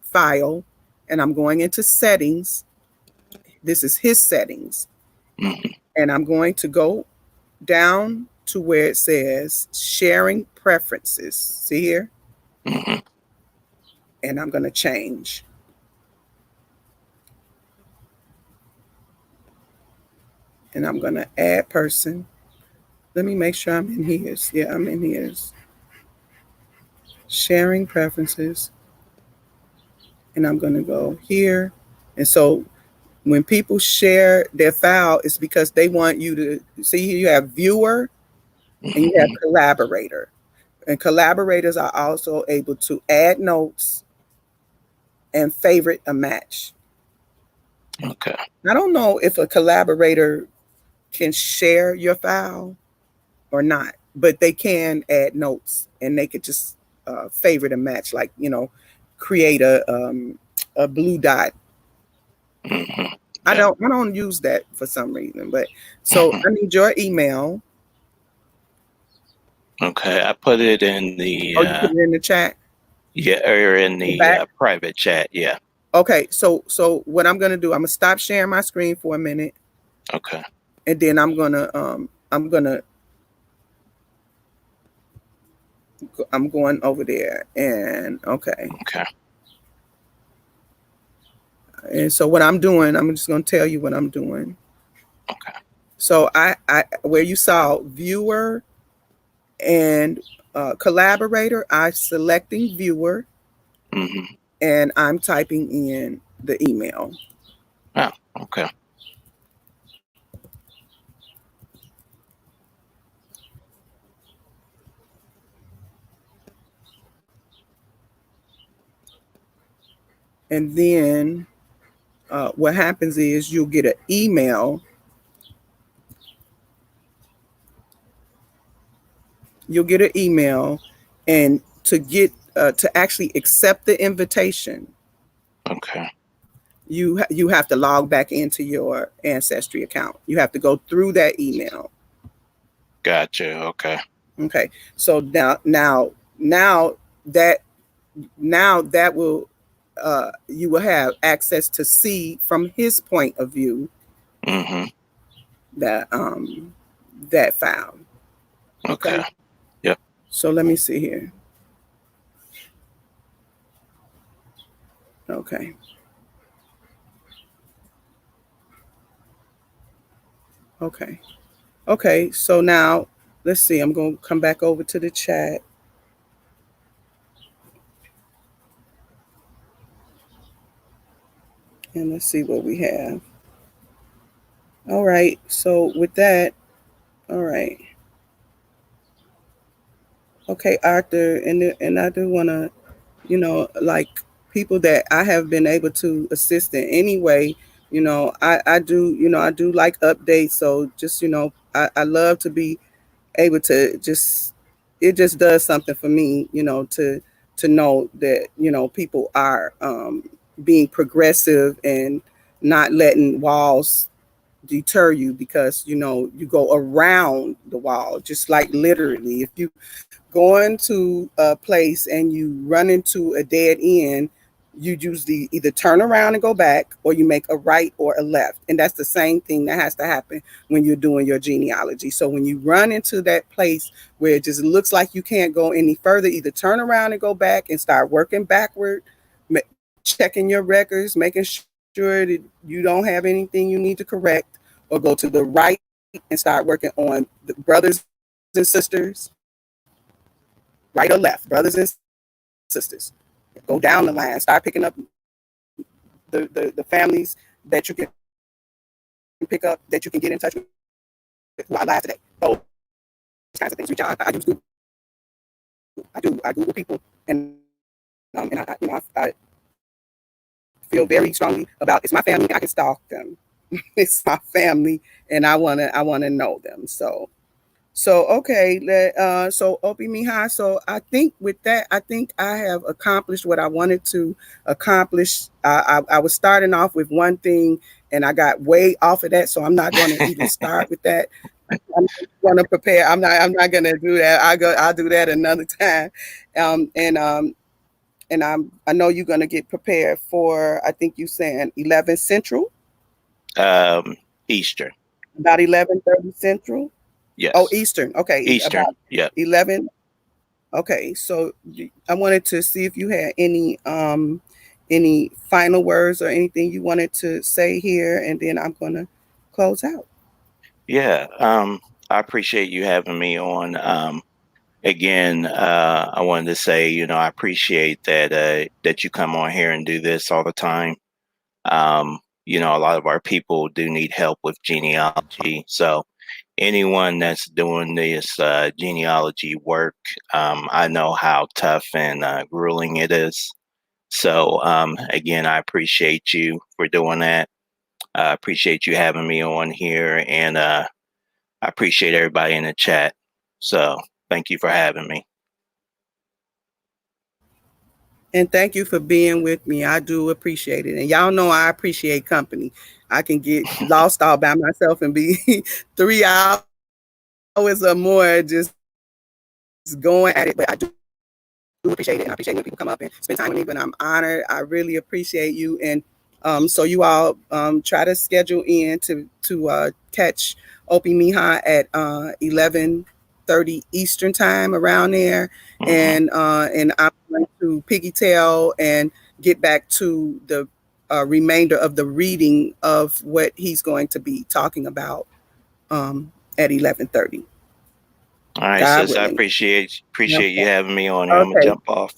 file and I'm going into settings. This is his settings. Mm-hmm. And I'm going to go down to where it says sharing preferences. See here? Mm-hmm. And I'm going to change. And I'm going to add person. Let me make sure I'm in his. Yeah, I'm in his. Sharing preferences. And I'm going to go here. And so when people share their file, it's because they want you to see here you have viewer and you have collaborator. And collaborators are also able to add notes and favorite a match. Okay. I don't know if a collaborator can share your file or not, but they can add notes and they could just favorite a match, like create a blue dot. Mm-hmm. I Yeah. don't use that for some reason, but so I need your email. Okay. I put it in the Oh, you put it in the chat. yeah, or in The the back. private chat. Yeah. Okay, so what I'm gonna do? I'm gonna stop sharing my screen for a minute, Okay. and then I'm going over there, and okay. Okay. And so what I'm doing, I'm just gonna tell you what I'm doing. Okay. So I where you saw viewer and collaborator, I'm selecting viewer Mm-hmm. and I'm typing in the email. Oh. Okay. And then what happens is you'll get an email. You'll get an email, and to actually accept the invitation, Okay. you have to log back into your Ancestry account. You have to go through that email. Gotcha. Okay. Okay. So now that that will you will have access to see from his point of view Mm-hmm. that that file. Okay. Okay. Yep. So let me see here. Okay. Okay. Okay. So now let's see. I'm going to come back over to the chat. And let's see what we have. All right. So with that, all right. Okay, Arthur, and I do want to, like people that I have been able to assist in any way. I do, I do like updates. So just, I love to be able to just, it just does something for me, to know that, people are being progressive and not letting walls deter you because, you go around the wall, just like literally. If you go into a place and you run into a dead end, you usually either turn around and go back or you make a right or a left. And that's the same thing that has to happen when you're doing your genealogy. So when you run into that place where it just looks like you can't go any further, either turn around and go back and start working backward, checking your records, making sure that you don't have anything you need to correct, or go to the right and start working on the brothers and sisters, right or left, brothers and sisters. Go down the line, start picking up the families that you can pick up, that you can get in touch with who are alive today. Those kinds of things. Reach out. I use Google. I Google people, and I feel very strongly about it's my family. I can stalk them. It's my family, and I wanna know them. So okay, so Opie Mihai. So I think with that, I think I have accomplished what I wanted to accomplish. I was starting off with one thing, and I got way off of that. So I'm not going to even start with that. I'm going to prepare. I'm not going to do that. I'll do that another time. Um, and um, I know you're going to get prepared for. I think you saying 11 Central, Eastern. about 11:30 Central. Oh, Yes. Eastern. Okay, Eastern. about Yep. 11. Okay, so I wanted to see if you had any final words or anything you wanted to say here, and then I'm gonna close out. Yeah. I appreciate you having me on. Again, I wanted to say, I appreciate that you come on here and do this all the time. A lot of our people do need help with genealogy. So anyone that's doing this genealogy work, I know how tough and grueling it is. So again, I appreciate you for doing that. I appreciate you having me on here, and I appreciate everybody in the chat. So thank you for having me. And thank you for being with me. I do appreciate it. And y'all know I appreciate company. I can get lost all by myself and be 3 hours or more just going at it. But I do appreciate it. And I appreciate when people come up and spend time with me. But I'm honored. I really appreciate you. And so you all try to schedule in to catch Opie Mihai at 11:30 Eastern time around there, Hmm. and I'm going to piggy tail and get back to the remainder of the reading of what he's going to be talking about at 11:30. All right, God sis. I willing. appreciate Okay. you having me on here. I'm gonna Okay. jump off.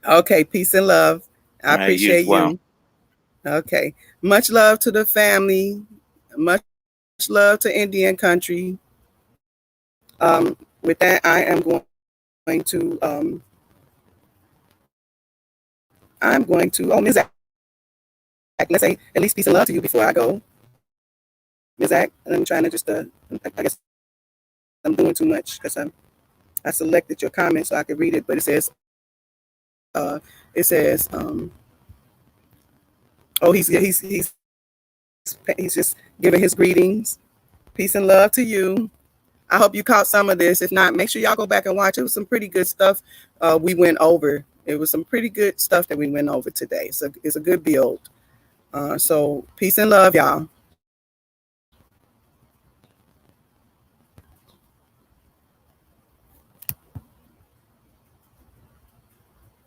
Okay. Peace and love. I All right, you as appreciate well. you. Okay. Much love to the family. Much love to Indian country. With that, I am going to Ms. Zach. Let's say at least peace and love to you before I go. Ms. Zach, and I'm trying to just I guess I'm doing too much because I selected your comment so I could read it, but it says he's just giving his greetings. Peace and love to you. I hope you caught some of this. If not, make sure y'all go back and watch. It was some pretty good stuff we went over. It was some pretty good stuff that we went over today. So it's a good build. So peace and love, y'all.